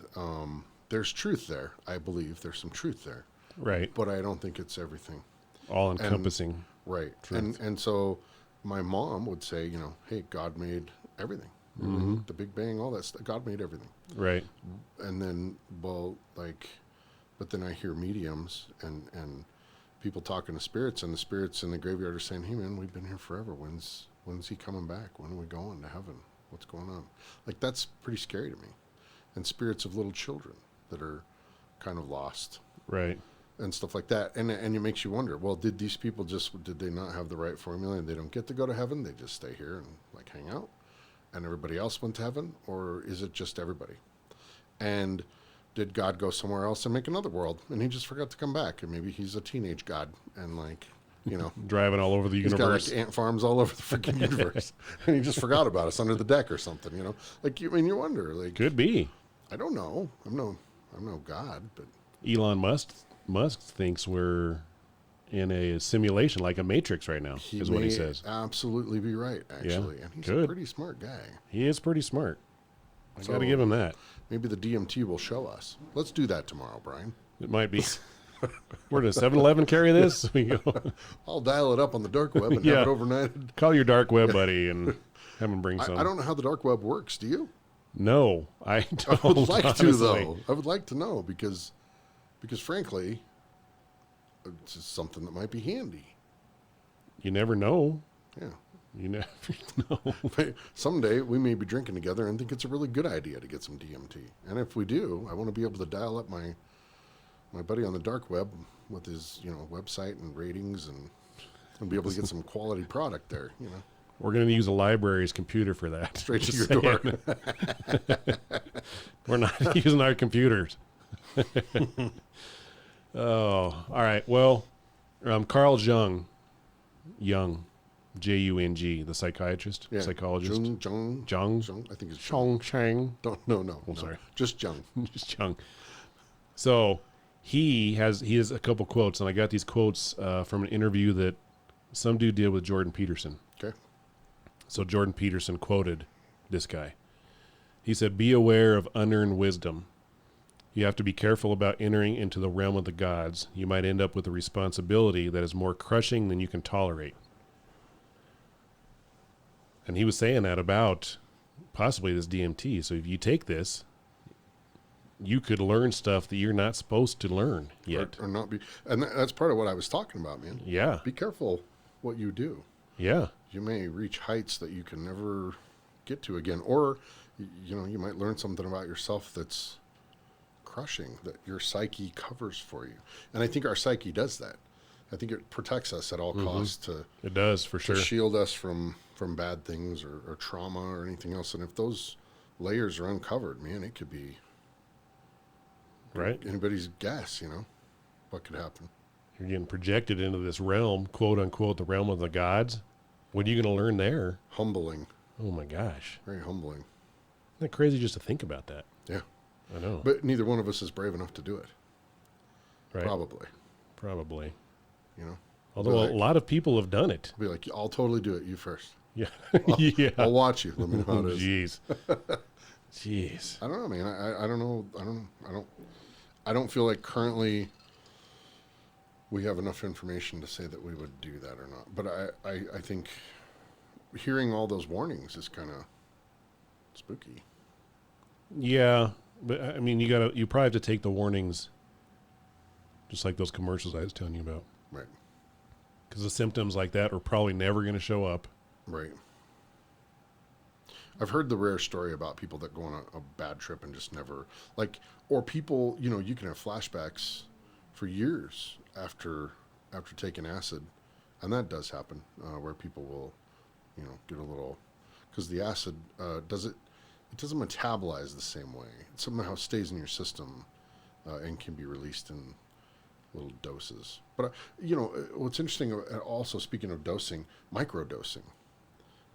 there's truth there. I believe there's some truth there. Right. But I don't think it's everything. All encompassing. Right. Truth. And so my mom would say, hey, God made everything. Mm-hmm. The Big Bang, all that stuff. God made everything. Right. And then, but then I hear mediums and people talking to spirits, and the spirits in the graveyard are saying, hey, man, we've been here forever. When's he coming back? When are we going to heaven? What's going on? Like, that's pretty scary to me. And spirits of little children that are kind of lost. Right. And stuff like that. And it makes you wonder, well, did these people did they not have the right formula and they don't get to go to heaven? They just stay here and like hang out? And everybody else went to heaven? Or is it just everybody? And did God go somewhere else and make another world? And he just forgot to come back. And maybe he's a teenage God and driving all over the universe. He's got ant farms all over the freaking universe. And he just forgot about us under the deck or something, you wonder. Could be. I don't know. I'm no God, but Elon Musk thinks we're in a simulation, like a Matrix right now, is what he says. Absolutely be right, actually. Yeah, and he's a pretty smart guy. He is pretty smart. I got to give him that. Maybe the DMT will show us. Let's do that tomorrow, Brian. It might be. Where does 7-Eleven carry this? We go. I'll dial it up on the dark web and have it overnighted. Call your dark web buddy and have him bring some. I don't know how the dark web works. Do you? No, I don't. I would like honestly. to, though. I would like to know because frankly, it's just something that might be handy. You never know. Yeah. You never know. Someday we may be drinking together and think it's a really good idea to get some DMT. And if we do, I want to be able to dial up my buddy on the dark web with his, website and ratings and be able to get some quality product there, We're going to use a library's computer for that. Straight to your door. We're not using our computers. Oh, all right. Well, Carl Jung, Jung, the psychiatrist, psychologist. Jung. I think it's Jung. Chang. No. Sorry. Just Jung. Just Jung. So he has a couple quotes, and I got these quotes from an interview that some dude did with Jordan Peterson. Okay. So Jordan Peterson quoted this guy. He said, "Be aware of unearned wisdom. You have to be careful about entering into the realm of the gods. You might end up with a responsibility that is more crushing than you can tolerate." And he was saying that about possibly this DMT. So if you take this, you could learn stuff that you're not supposed to learn yet. Or not be. And that's part of what I was talking about, man. Yeah. Be careful what you do. Yeah. You may reach heights that you can never get to again. Or, you know, you might learn something about yourself that's crushing, that your psyche covers for you. And I think our psyche does that. I think it protects us at all costs it does, for sure. To shield us from bad things or trauma or anything else. And if those layers are uncovered, man, it could be right. Anybody's guess, you know, what could happen. You're getting projected into this realm, quote unquote, the realm of the gods. What are you going to learn there? Humbling. Oh my gosh. Very humbling. Isn't that crazy just to think about that? Yeah. I know. But neither one of us is brave enough to do it. Right. Probably. You know? Although a lot of people have done it. Be like, I'll totally do it. You first. Yeah. Yeah. I'll watch you. Let me know how it is. Jeez. Jeez. I don't know, man. I don't know. I don't feel like currently we have enough information to say that we would do that or not. But I think hearing all those warnings is kind of spooky. Yeah, but I mean, you probably have to take the warnings, just like those commercials I was telling you about. Right. Because the symptoms like that are probably never going to show up. Right. I've heard the rare story about people that go on a bad trip and just never, like, or people, you know, you can have flashbacks for years after taking acid, and that does happen, where people will, you know, get a little, because the acid it doesn't metabolize the same way. It somehow stays in your system and can be released in little doses. But, you know, what's interesting, also speaking of dosing, microdosing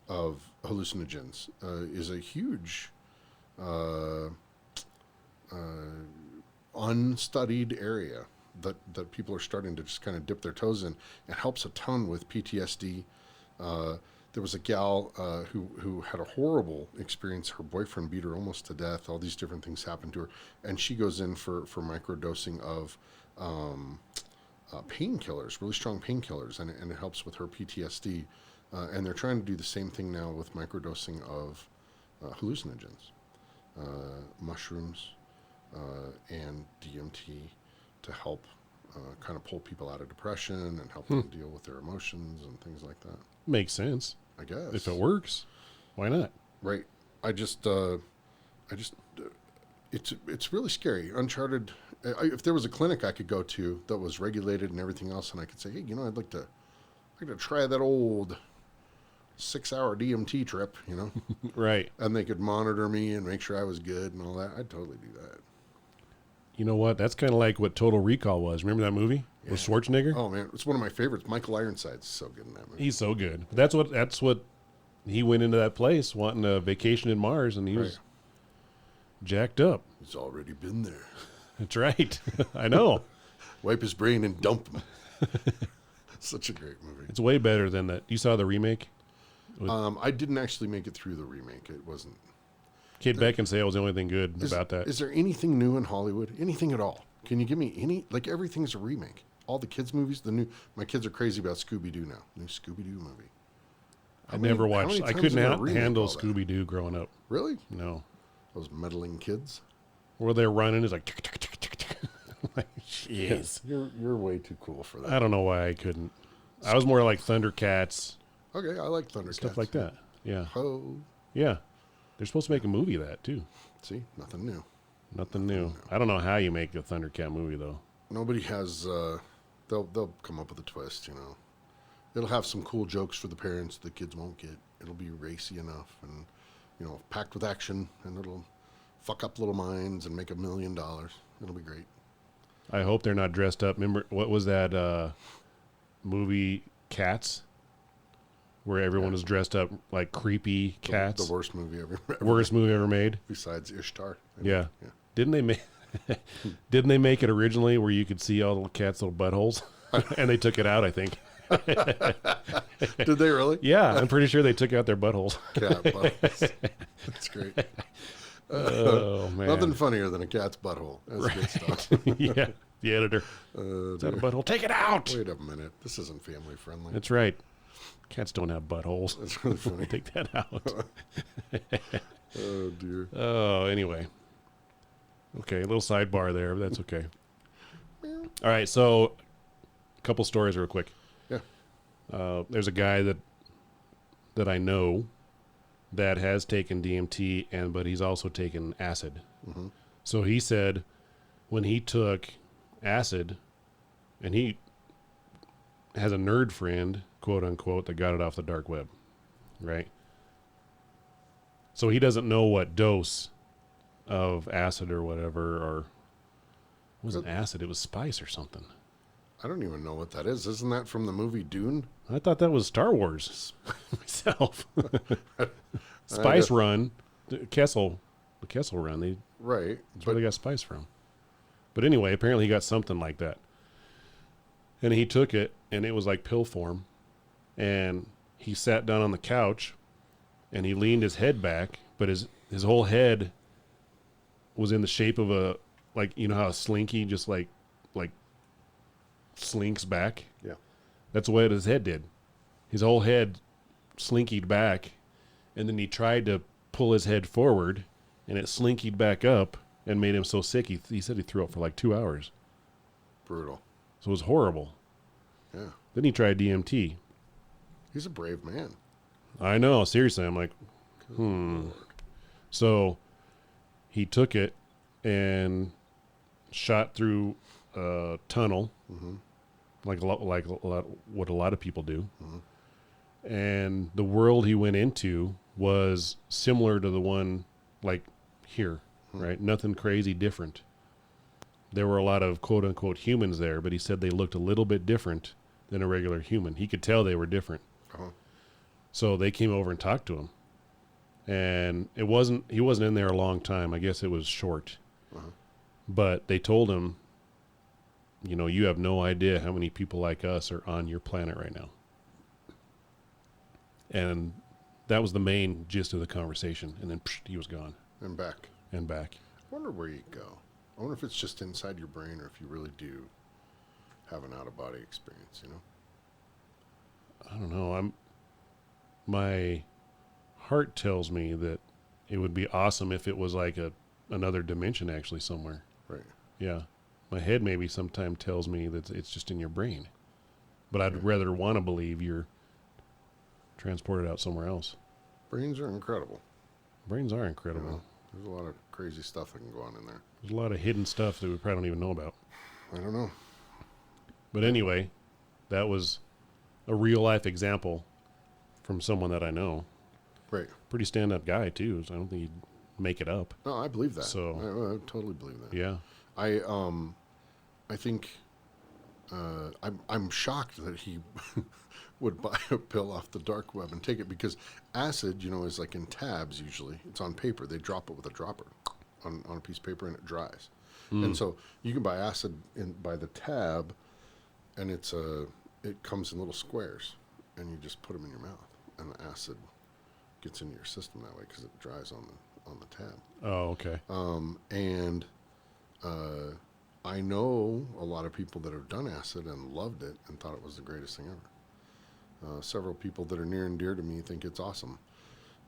of hallucinogens is a huge unstudied area that people are starting to just kind of dip their toes in. It helps a ton with PTSD. There was a gal who had a horrible experience. Her boyfriend beat her almost to death. All these different things happened to her. And she goes in for microdosing of painkillers, really strong painkillers, and it helps with her PTSD. And they're trying to do the same thing now with microdosing of hallucinogens, mushrooms, and DMT to help kind of pull people out of depression and help them deal with their emotions and things like that. Makes sense. I guess. If it works, why not? Right. It's really scary. Uncharted. If there was a clinic I could go to that was regulated and everything else, and I could say, hey, you know, I'd like to try that old 6-hour DMT trip, you know? Right. And they could monitor me and make sure I was good and all that. I'd totally do that. You know what? That's kind of like what Total Recall was. Remember that movie with Schwarzenegger? Oh man, it's one of my favorites. Michael Ironside's so good in that movie. He's so good. That's what he went into that place wanting a vacation in Mars, and he was jacked up. He's already been there. That's right. I know. Wipe his brain and dump him. Such a great movie. It's way better than that. You saw the remake? I didn't actually make it through the remake. It wasn't. Kate Beckinsale was the only thing good about that. Is there anything new in Hollywood? Anything at all? Can you give me any? Like, everything's a remake. All the kids' movies, my kids are crazy about Scooby-Doo now. New Scooby-Doo movie. I never watched. I couldn't handle Scooby-Doo growing up. Really? No. Those meddling kids. Where they're running is like, tick, tick, tick, tick, tick. Like, jeez. You're way too cool for that. I don't know why I couldn't. I was more like Thundercats. Okay, I like Thundercats. Stuff like that. Yeah. Ho. Yeah. They're supposed to make a movie of that too. See, nothing new. Nothing new. I don't know how you make a Thundercat movie though. Nobody has. They'll come up with a twist. You know, it'll have some cool jokes for the parents the kids won't get. It'll be racy enough and, you know, packed with action, and it'll fuck up little minds and make $1 million. It'll be great. I hope they're not dressed up. Remember what was that movie Cats? Where everyone was dressed up like creepy cats. The worst movie ever. Worst movie ever made. Besides Ishtar. Yeah. Didn't they make it originally where you could see all the cats' little buttholes? And they took it out, I think. Did they really? Yeah, I'm pretty sure they took out their buttholes. Cat buttholes. That's great. Oh man. Nothing funnier than a cat's butthole. That's good stuff. Yeah. The editor. Is that a butthole? Take it out. Wait a minute. This isn't family friendly. That's right. Cats don't have buttholes. That's really funny. Take that out. Oh, dear. Oh, anyway. Okay, a little sidebar there, but that's okay. All right, so a couple stories real quick. Yeah. There's a guy that I know that has taken DMT, but he's also taken acid. Mm-hmm. So he said when he took acid, and he has a nerd friend, quote unquote, that got it off the dark web, right? So he doesn't know what dose of acid or whatever, or it wasn't acid, it was spice or something. I don't even know what that is. Isn't that from the movie Dune? I thought that was Star Wars myself. Spice Run, the Kessel Run. Right. That's where they got spice from. But anyway, apparently he got something like that. And he took it, and it was like pill form. And he sat down on the couch, and he leaned his head back, but his whole head was in the shape of a, like, you know how a slinky just like slinks back? Yeah. That's the way his head did. His whole head slinkied back, and then he tried to pull his head forward, and it slinkied back up and made him so sick. He said he threw up for like 2 hours. Brutal. So it was horrible. Yeah. Then he tried DMT. He's a brave man. I know. Seriously, I'm like, So he took it and shot through a tunnel, like a lot what a lot of people do. And the world he went into was similar to the one like here, right? Nothing crazy different. There were a lot of quote unquote humans there, but he said they looked a little bit different than a regular human. He could tell they were different. So they came over and talked to him. And he wasn't in there a long time. I guess it was short. But they told him, you know, you have no idea how many people like us are on your planet right now. And that was the main gist of the conversation. And then he was gone. And back. And back. I wonder where you go. I wonder if it's just inside your brain or if you really do have an out-of-body experience, you know? I don't know. My heart tells me that it would be awesome if it was like another dimension actually somewhere. Right. Yeah. My head maybe sometime tells me that it's just in your brain. But I'd rather want to believe you're transported out somewhere else. Brains are incredible. Brains are incredible. You know, there's a lot of crazy stuff that can go on in there. There's a lot of hidden stuff that we probably don't even know about. I don't know. But anyway, that was a real life example from someone that I know. Right. Pretty stand-up guy, too, so I don't think he'd make it up. No, I believe that. So I totally believe that. Yeah. I think I'm shocked that he would buy a pill off the dark web and take it, because acid, you know, is like in tabs usually. It's on paper. They drop it with a dropper on a piece of paper and it dries. And so you can buy acid by the tab, and it comes in little squares, and you just put them in your mouth, and the acid gets into your system that way because it dries on the tab. Oh, okay. And I know a lot of people that have done acid and loved it and thought it was the greatest thing ever. Several people that are near and dear to me think it's awesome,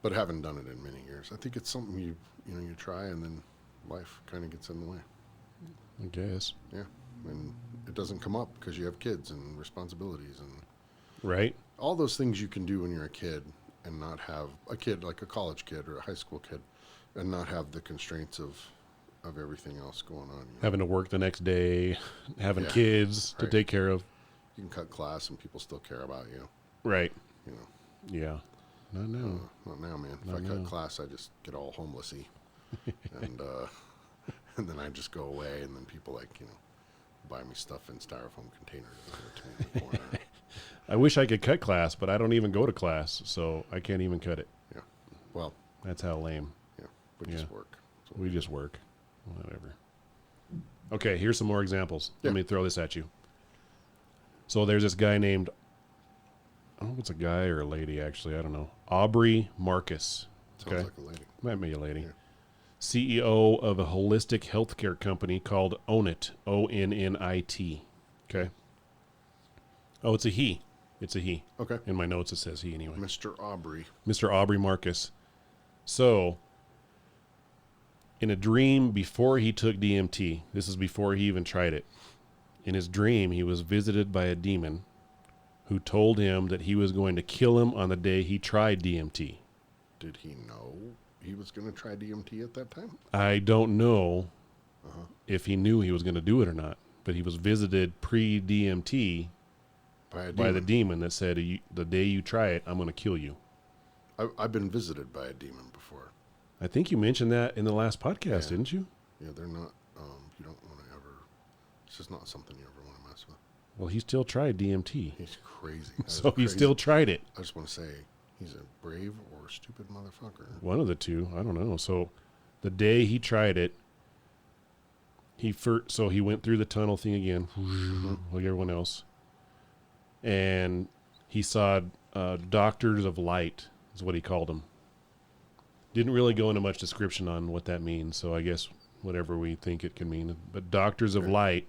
but haven't done it in many years. I think it's something you try, and then life kind of gets in the way. I guess. Yeah, and it doesn't come up because you have kids and responsibilities and right. All those things you can do when you're a kid and not have a kid like a college kid or a high school kid, and not have the constraints of everything else going on. You know? Having to work the next day, having kids to take care of. You can cut class and people still care about you. Right. You know. Yeah. Not now. Not now, man. If Not I cut now. class, I just get all homelessy, and then I just go away, and then people buy me stuff in styrofoam containers and give it to me in the corner. I wish I could cut class, but I don't even go to class, so I can't even cut it. Yeah. Well. That's how lame. Yeah. We just work. We just work. Whatever. Okay, here's some more examples. Yeah. Let me throw this at you. So there's this guy named, I don't know if it's a guy or a lady, actually. I don't know. Aubrey Marcus. Sounds like a lady. Might be a lady. Yeah. CEO of a holistic healthcare company called Onnit. Onnit. Okay. Oh, it's a he. It's a he. Okay. In my notes, it says he anyway. Mr. Aubrey. Mr. Aubrey Marcus. So in a dream before he took DMT, this is before he even tried it. In his dream, he was visited by a demon who told him that he was going to kill him on the day he tried DMT. Did he know he was going to try DMT at that time? I don't know if he knew he was going to do it or not, but he was visited pre-DMT by the demon that said, the day you try it, I'm going to kill you. I've been visited by a demon before. I think you mentioned that in the last podcast, didn't you? Yeah, they're not, you don't want to ever, it's just not something you ever want to mess with. Well, he still tried DMT. He's crazy. So he still tried it. I just want to say, he's a brave or stupid motherfucker. One of the two. I don't know. So the day he tried it, so he went through the tunnel thing again, like everyone else. And he saw doctors of light, is what he called them. Didn't really go into much description on what that means, so I guess whatever we think it can mean. But doctors of light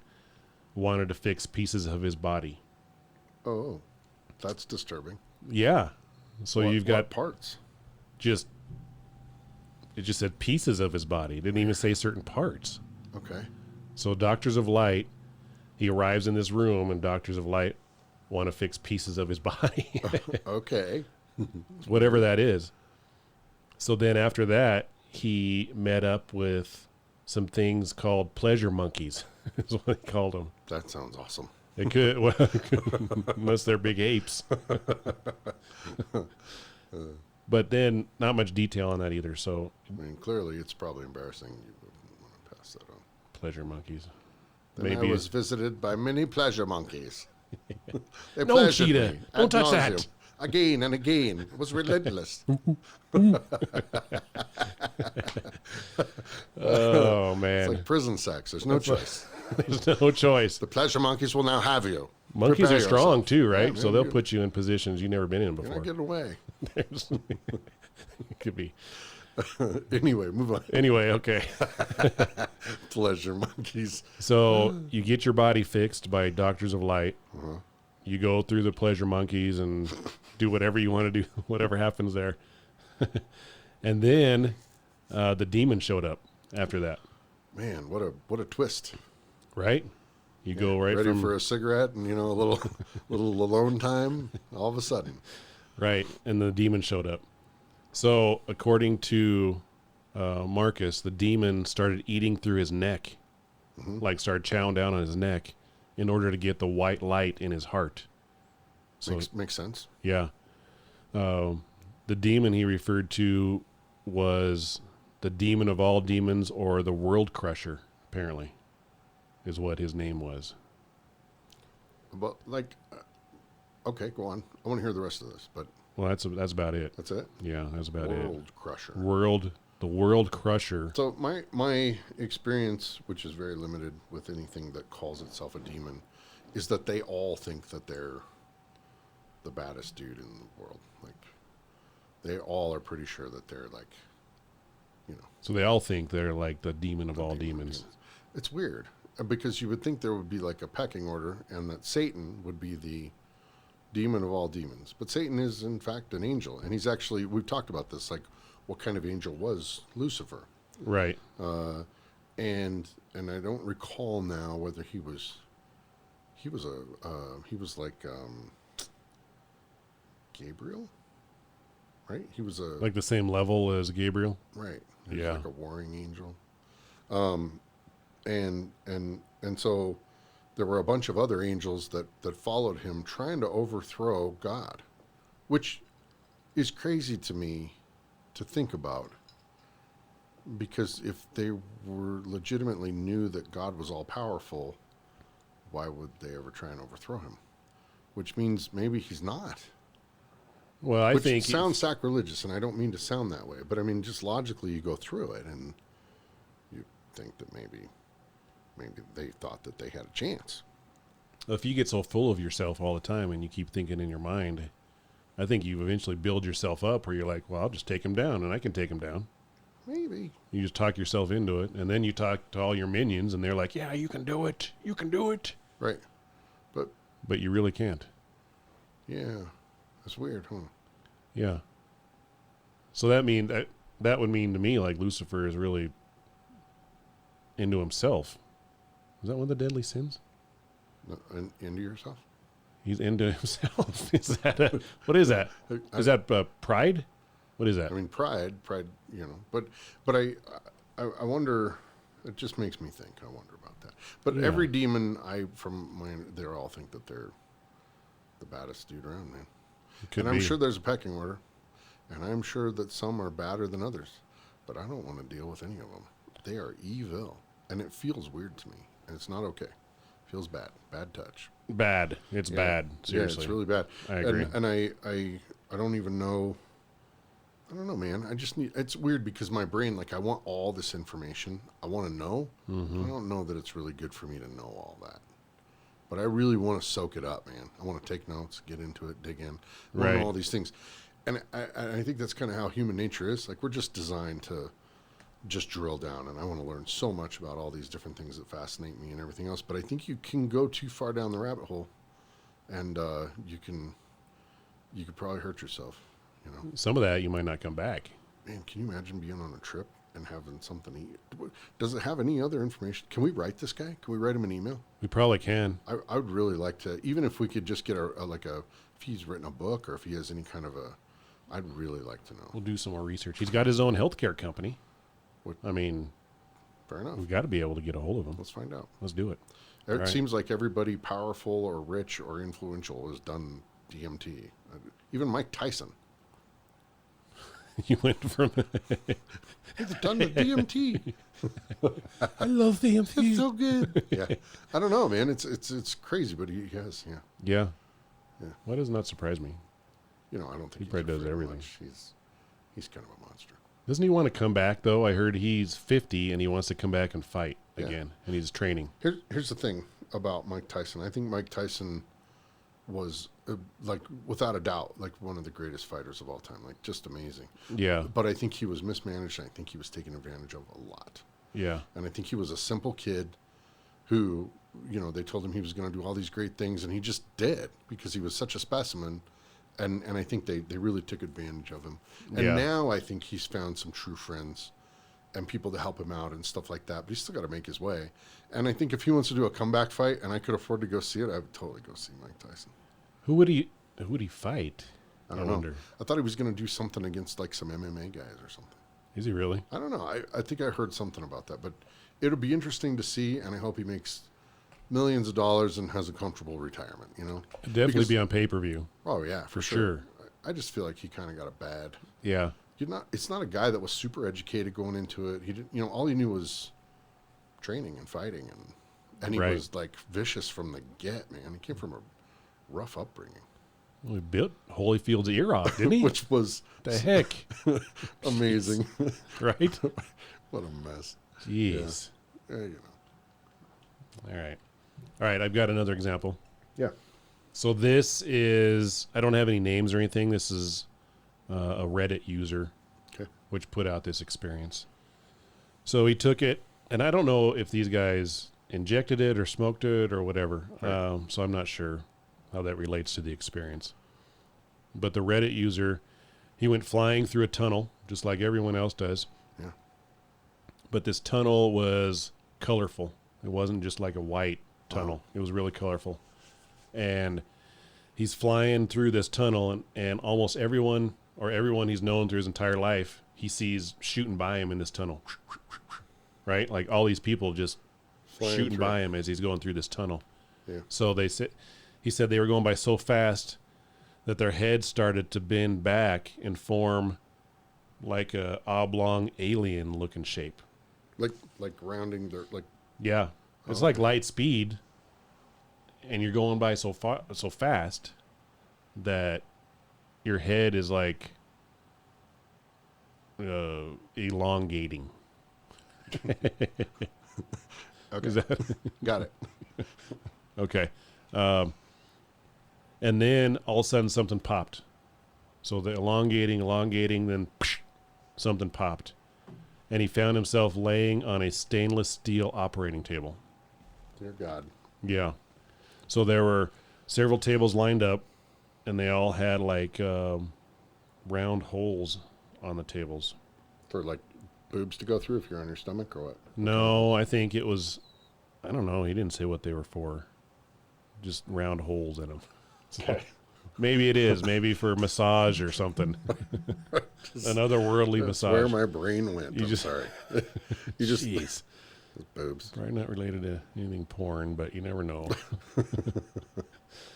wanted to fix pieces of his body. Oh, that's disturbing. Yeah. So you've got parts. It just said pieces of his body. It didn't even say certain parts. Okay. So doctors of light, he arrives in this room, and doctors of light want to fix pieces of his body. Okay. Whatever that is. So then after that, he met up with some things called pleasure monkeys, is what he called them. That sounds awesome. It could, unless they're big apes. But then not much detail on that either. So I mean, clearly it's probably embarrassing. You wouldn't want to pass that on. Pleasure monkeys. Then I was visited by many pleasure monkeys. They No, pleasured cheetah. me Don't ad touch that. nauseam, again and again. It was relentless. Oh, man. It's like prison sex. There's no choice. There's no choice. The pleasure monkeys will now have you. Monkeys Prepare are strong yourself. too, right? Yeah, So man, they'll put you in positions you've never been in You're before. not getting away. It could be. Anyway, move on. Anyway, okay. Pleasure monkeys. So you get your body fixed by doctors of light. You go through the pleasure monkeys and do whatever you want to do, whatever happens there. And then the demon showed up after that. Man, what a twist. Right? You go right ready from for a cigarette and a little alone time. All of a sudden, right, and the demon showed up. So according to Marcus, the demon started eating through his neck, like started chowing down on his neck, in order to get the white light in his heart. So makes sense. yeah, the demon he referred to was the demon of all demons, or the world crusher. Apparently, is what his name was. But okay, go on. I want to hear the rest of this. But Well, that's about it. that's it. Yeah, that's about World crusher. The world crusher. So my experience, which is very limited with anything that calls itself a demon, is that they all think that they're the baddest dude in the world. Like, they all are pretty sure that they're So they all think they're like the demon of all demons. It's weird because you would think there would be like a pecking order, and that Satan would be the demon of all demons. But Satan is in fact an angel, and he's actually, we've talked about this, like what kind of angel was Lucifer? Right. And I don't recall now whether he was like Gabriel, right? He was Like the same level as Gabriel. right. He was Yeah. like a warring angel. And so there were a bunch of other angels that followed him, trying to overthrow God, which is crazy to me to think about. Because if they were legitimately knew that God was all powerful, why would they ever try and overthrow him? Which means maybe he's not. Well, I Which think sounds sacrilegious, and I don't mean to sound that way, but I mean just logically you go through it and you think that maybe they thought that they had a chance. if you get so full of yourself all the time and you keep thinking in your mind, I think you eventually build yourself up where you're like, well, I'll just take him down, and I can take him down. Maybe. You just talk yourself into it, and then you talk to all your minions, and they're like, yeah, you can do it. You can do it. Right. But you really can't. Yeah. That's weird, huh? Yeah. So that would mean to me like Lucifer is really into himself. Is that one of the deadly sins? Into yourself? He's into himself. Is that what is that? Is that pride? What is that? I mean, pride, but I wonder, it just makes me think. I wonder about that. But every demon they all think that they're the baddest dude around, man. And I'm sure there's a pecking order, and I'm sure that some are badder than others, but I don't want to deal with any of them. They are evil, and it feels weird to me, and it's not okay. It feels bad. Bad touch. Bad. It's bad. Seriously. Yeah, it's really bad. I agree. And I don't even know. I don't know, man. It's weird because my brain, like, I want all this information. I want to know. I don't know that it's really good for me to know all that. But I really want to soak it up, man. I want to take notes, get into it, dig in, learn all these things. And I think that's kind of how human nature is. Like, we're just designed to just drill down. And I want to learn so much about all these different things that fascinate me and everything else. But I think you can go too far down the rabbit hole, and you could probably hurt yourself. You know, some of that you might not come back. Man, can you imagine being on a trip and having something to eat? Does it have any other information? Can we write this guy? Can we write him an email? We probably can. I would really like to, even if we could just get if he's written a book or if he has any kind of I'd really like to know. We'll do some more research. He's got his own healthcare company. I mean, fair enough. We've got to be able to get a hold of him. Let's find out. Let's do it. It seems like everybody powerful or rich or influential has done DMT. Even Mike Tyson. You went from He's done the DMT. I love DMT. It's so good. Yeah, I don't know, man. It's crazy, but he has. Yeah. Why does not surprise me? I don't think he probably does everything. Much. He's kind of a monster. Doesn't he want to come back though? I heard he's 50 and he wants to come back and fight again, and he's training. Here's the thing about Mike Tyson. I think Mike Tyson was like, without a doubt, like one of the greatest fighters of all time, like just amazing. Yeah. But I think he was mismanaged, and I think he was taken advantage of a lot. Yeah. And I think he was a simple kid who, they told him he was going to do all these great things, and he just did because he was such a specimen. And I think they really took advantage of him. And now I think he's found some true friends and people to help him out and stuff like that. But he's still got to make his way. And I think if he wants to do a comeback fight and I could afford to go see it, I would totally go see Mike Tyson. Who would he fight? I don't know. I thought he was going to do something against like some MMA guys or something. Is he really? I don't know. I think I heard something about that. But it'll be interesting to see, and I hope he makes millions of dollars and has a comfortable retirement, Definitely be on pay-per-view. Oh, yeah, for sure. I just feel like he kind of got a bad. Yeah. It's not a guy that was super educated going into it. He didn't, all he knew was training and fighting, and he was like vicious from the get, man. He came from a rough upbringing. Well, he bit Holyfield's ear off, didn't he? Which was the heck amazing, right? What a mess. Jeez. Yeah. All right. I've got another example. Yeah. So this is, I don't have any names or anything. This is a Reddit user, which put out this experience. So he took it, and I don't know if these guys injected it or smoked it or whatever. Right. So I'm not sure how that relates to the experience. But the Reddit user, he went flying through a tunnel, just like everyone else does. Yeah. But this tunnel was colorful. It wasn't just like a white tunnel. It was really colorful. And he's flying through this tunnel, and almost everyone he's known through his entire life, he sees shooting by him in this tunnel. Right? Like all these people just flying shooting by him as he's going through this tunnel. Yeah. So he said they were going by so fast that their heads started to bend back and form like a oblong alien looking shape. Like rounding their Yeah. It's like light speed, and you're going by so fast that your head is like elongating. Okay. Got it. Okay. And then all of a sudden something popped. So the elongating, then something popped. And he found himself laying on a stainless steel operating table. Dear God. Yeah. So there were several tables lined up, and they all had like round holes on the tables. For like boobs to go through if you're on your stomach or what? No, I think it was, I don't know. He didn't say what they were for. Just round holes in them. So maybe it is. Maybe for massage or something. Another worldly massage. Where my brain went. I'm sorry. You just... Jeez. Boobs. Probably not related to anything porn, but you never know.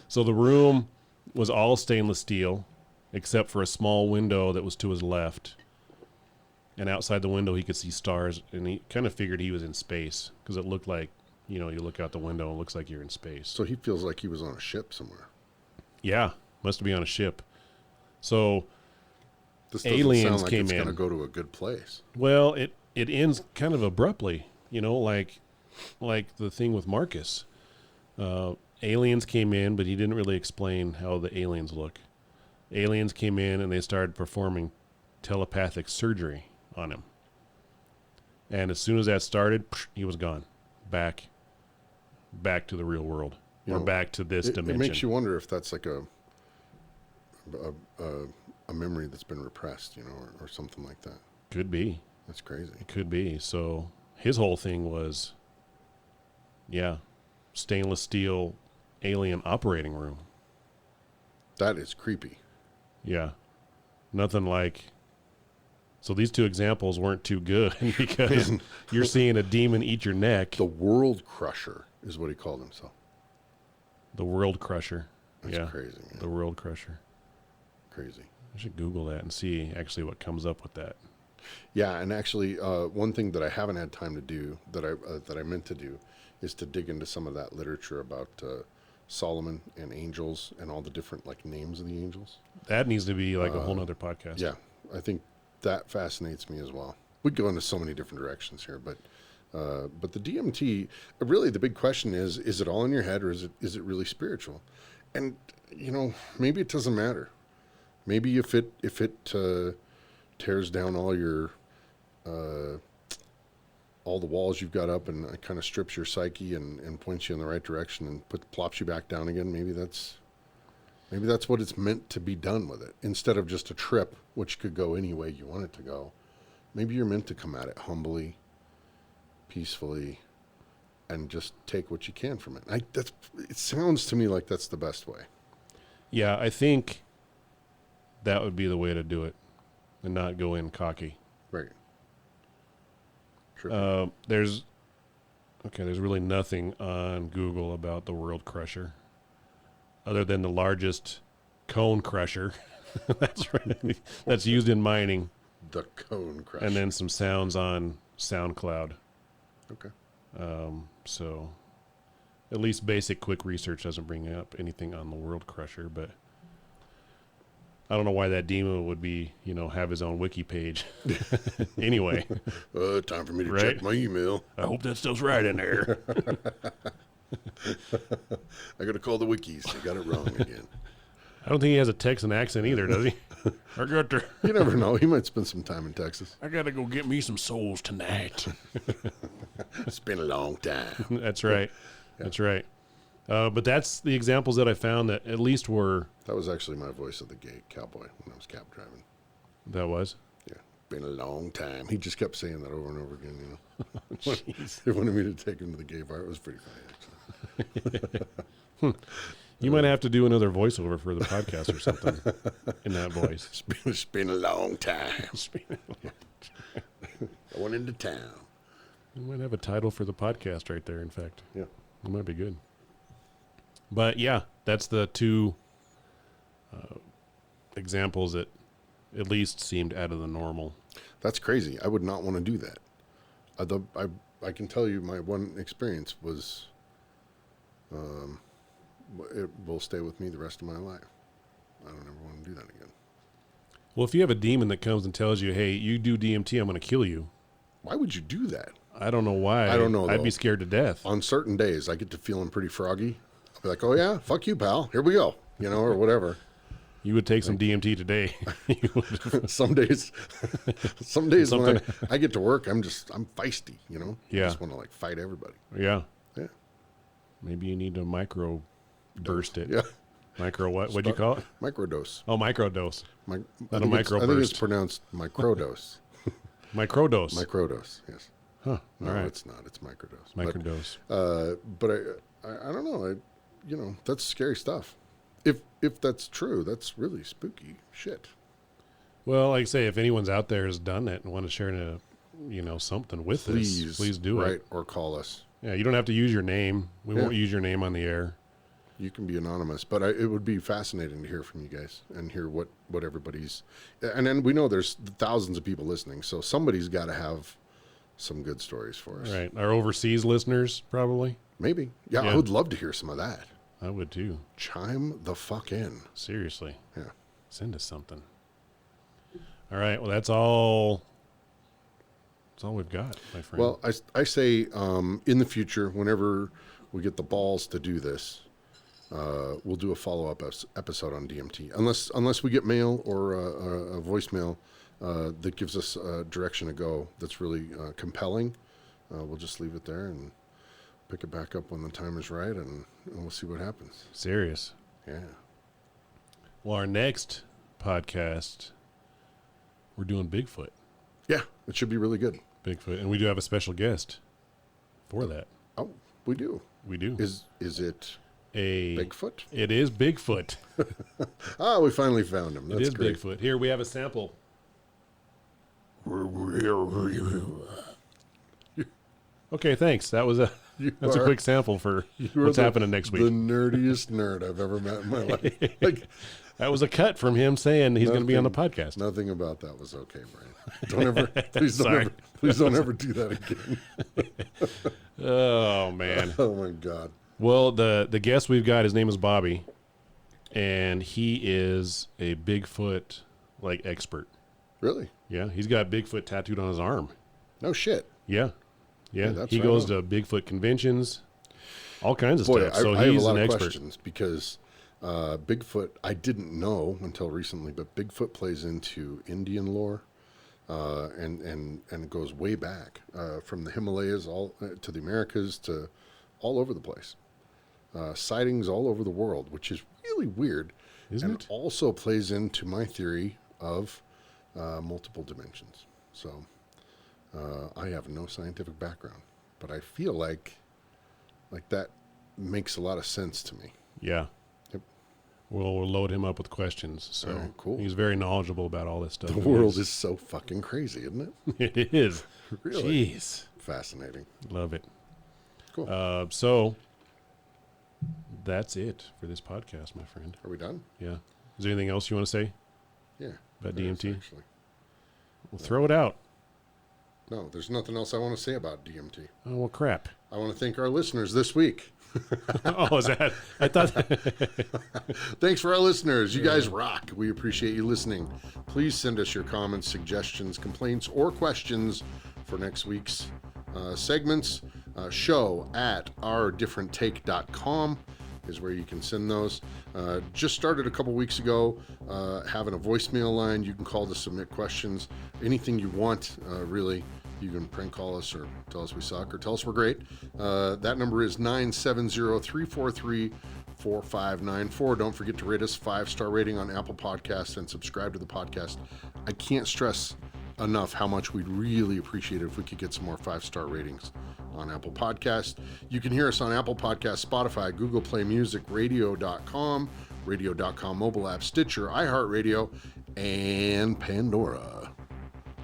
So the room was all stainless steel, except for a small window that was to his left. And outside the window, he could see stars, and he kind of figured he was in space because it looked like, you know, you look out the window, and it looks like you're in space. So he feels like he was on a ship somewhere. Yeah, must be on a ship. So this doesn't aliens sound like came it's in. going to go to a good place. Well, it ends kind of abruptly, you know, like the thing with Marcus. Aliens came in, but he didn't really explain how the aliens look. Aliens came in, and they started performing telepathic surgery on him. And as soon as that started, he was gone. Back to the real world. Or back to this dimension. It makes you wonder if that's like a memory that's been repressed, you know, or something like that. Could be. That's crazy. It could be. So his whole thing was, stainless steel alien operating room. That is creepy. Yeah. Nothing like... So these two examples weren't too good because you're seeing a demon eat your neck. The World Crusher is what he called himself. The World Crusher. That's crazy, man. The World Crusher. Crazy. I should Google that and see actually what comes up with that. Yeah, and actually, one thing that I haven't had time to do that I meant to do is to dig into some of that literature about Solomon and angels and all the different like names of the angels. That needs to be like a whole nother podcast. Yeah, I think that fascinates me as well. We go into so many different directions here, but the DMT, really the big question is it all in your head or is it really spiritual? And you know, maybe it doesn't matter. Maybe if it tears down all your all the walls you've got up and kind of strips your psyche and points you in the right direction and plops you back down again, maybe that's what it's meant to be done with it. Instead of just a trip, which could go any way you want it to go, maybe you're meant to come at it humbly, peacefully, and just take what you can from it. It sounds to me like that's the best way. Yeah, I think that would be the way to do it and not go in cocky. Right. Sure. There's really nothing on Google about the World Crusher other than the largest cone crusher. That's right. That's used in mining. The cone crusher. And then some sounds on SoundCloud. Okay. So at least basic quick research doesn't bring up anything on the World Crusher, but I don't know why that demon would be, have his own wiki page. Anyway. Time for me to check my email. I hope that stuff's right in there. I got to call the wikis. I got it wrong again. I don't think he has a Texan accent either, does he? You never know. He might spend some time in Texas. I got to go get me some souls tonight. It's been a long time. That's right. Yeah. That's right. But that's the examples that I found that at least were... That was actually my voice of the gay cowboy when I was cab driving. That was? Yeah. Been a long time. He just kept saying that over and over again, Jeez. They wanted me to take him to the gay bar. It was pretty funny, actually. You might have to do another voiceover for the podcast or something in that voice. It's been a long time. I went into town. We might have a title for the podcast right there, in fact. Yeah. It might be good. But yeah, that's the two examples that at least seemed out of the normal. That's crazy. I would not want to do that. I can tell you my one experience was, it will stay with me the rest of my life. I don't ever want to do that again. Well, if you have a demon that comes and tells you, hey, you do DMT, I'm going to kill you. Why would you do that? I don't know why. I don't know. I'd be scared to death. On certain days, I get to feeling pretty froggy. I'll be like, oh yeah, fuck you, pal. Here we go. Or whatever. You would take some DMT today. Some days when I get to work, I'm feisty, Yeah. I just want to fight everybody. Yeah. Yeah. Maybe you need to micro burst it. Yeah. Micro what? What'd you call it? Microdose. Oh, microdose. I think it's pronounced microdose. Microdose. Microdose, yes. Huh. No, All right. it's not. It's microdose. Microdose. But I don't know. That's scary stuff. If that's true, that's really spooky shit. Well, like I say, if anyone's out there has done it and want to share something with us, please do it. Or call us. Yeah, you don't have to use your name. We won't use your name on the air. You can be anonymous, but it would be fascinating to hear from you guys and hear what everybody's. And then we know there's thousands of people listening, so somebody's got to have some good stories for us. Right. Our overseas listeners, probably. Maybe. Yeah, I would love to hear some of that. I would too. Chime the fuck in. Seriously. Yeah. Send us something. All right. Well, that's all we've got, my friend. Well, I say in the future, whenever we get the balls to do this, we'll do a follow-up episode on DMT. Unless we get mail or a voicemail that gives us a direction to go that's really compelling, we'll just leave it there and pick it back up when the time is right, and we'll see what happens. Serious. Yeah. Well, our next podcast, we're doing Bigfoot. Yeah, it should be really good. Bigfoot, and we do have a special guest for that. Oh, we do. We do. Is it a Bigfoot? It is Bigfoot. We finally found him. That's it is great. Bigfoot. Here, we have a sample. Okay, thanks. That's a quick sample for what's happening next week. The nerdiest nerd I've ever met in my life. That was a cut from him saying he's going to be on the podcast. Nothing about that was okay, Brian. Please don't ever do that again. Oh man. Oh my God. Well, the guest we've got, his name is Bobby, and he is a Bigfoot expert. Really? Yeah, he's got Bigfoot tattooed on his arm. No shit. Yeah. That's he right goes on. to Bigfoot conventions, all kinds of Boy, stuff. So I have he's a lot an of expert. questions because Bigfoot, I didn't know until recently, but Bigfoot plays into Indian lore, and it goes way back from the Himalayas all to the Americas to all over the place. Sightings all over the world, which is really weird. Isn't and it? Also plays into my theory of multiple dimensions. So I have no scientific background, but I feel like that makes a lot of sense to me. Yeah. Yep. We'll load him up with questions. So All right, cool. He's very knowledgeable about all this stuff. The world is so fucking crazy, isn't it? It is. Really? Jeez. Fascinating. Love it. Cool. So that's it for this podcast, my friend. Are we done? Yeah. Is there anything else you want to say Yeah. about there is, DMT? actually. We'll throw it out. No, there's nothing else I want to say about DMT. Oh, well, crap. I want to thank our listeners this week. Oh, is that? I thought. Thanks for our listeners. You guys rock. We appreciate you listening. Please send us your comments, suggestions, complaints, or questions for next week's segments. Show at ourdifferenttake.com is where you can send those. Just started a couple weeks ago having a voicemail line. You can call to submit questions. Anything you want, really. You can prank call us or tell us we suck or tell us we're great. That number is 970-343-4594. Don't forget to rate us 5-star rating on Apple Podcasts and subscribe to the podcast. I can't stress enough how much we'd really appreciate it if we could get some more 5-star ratings on Apple Podcasts. You can hear us on Apple Podcasts, Spotify, Google Play Music, radio.com, radio.com mobile app, Stitcher, iHeartRadio, and Pandora.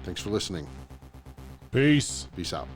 Thanks for listening. Peace. Peace out.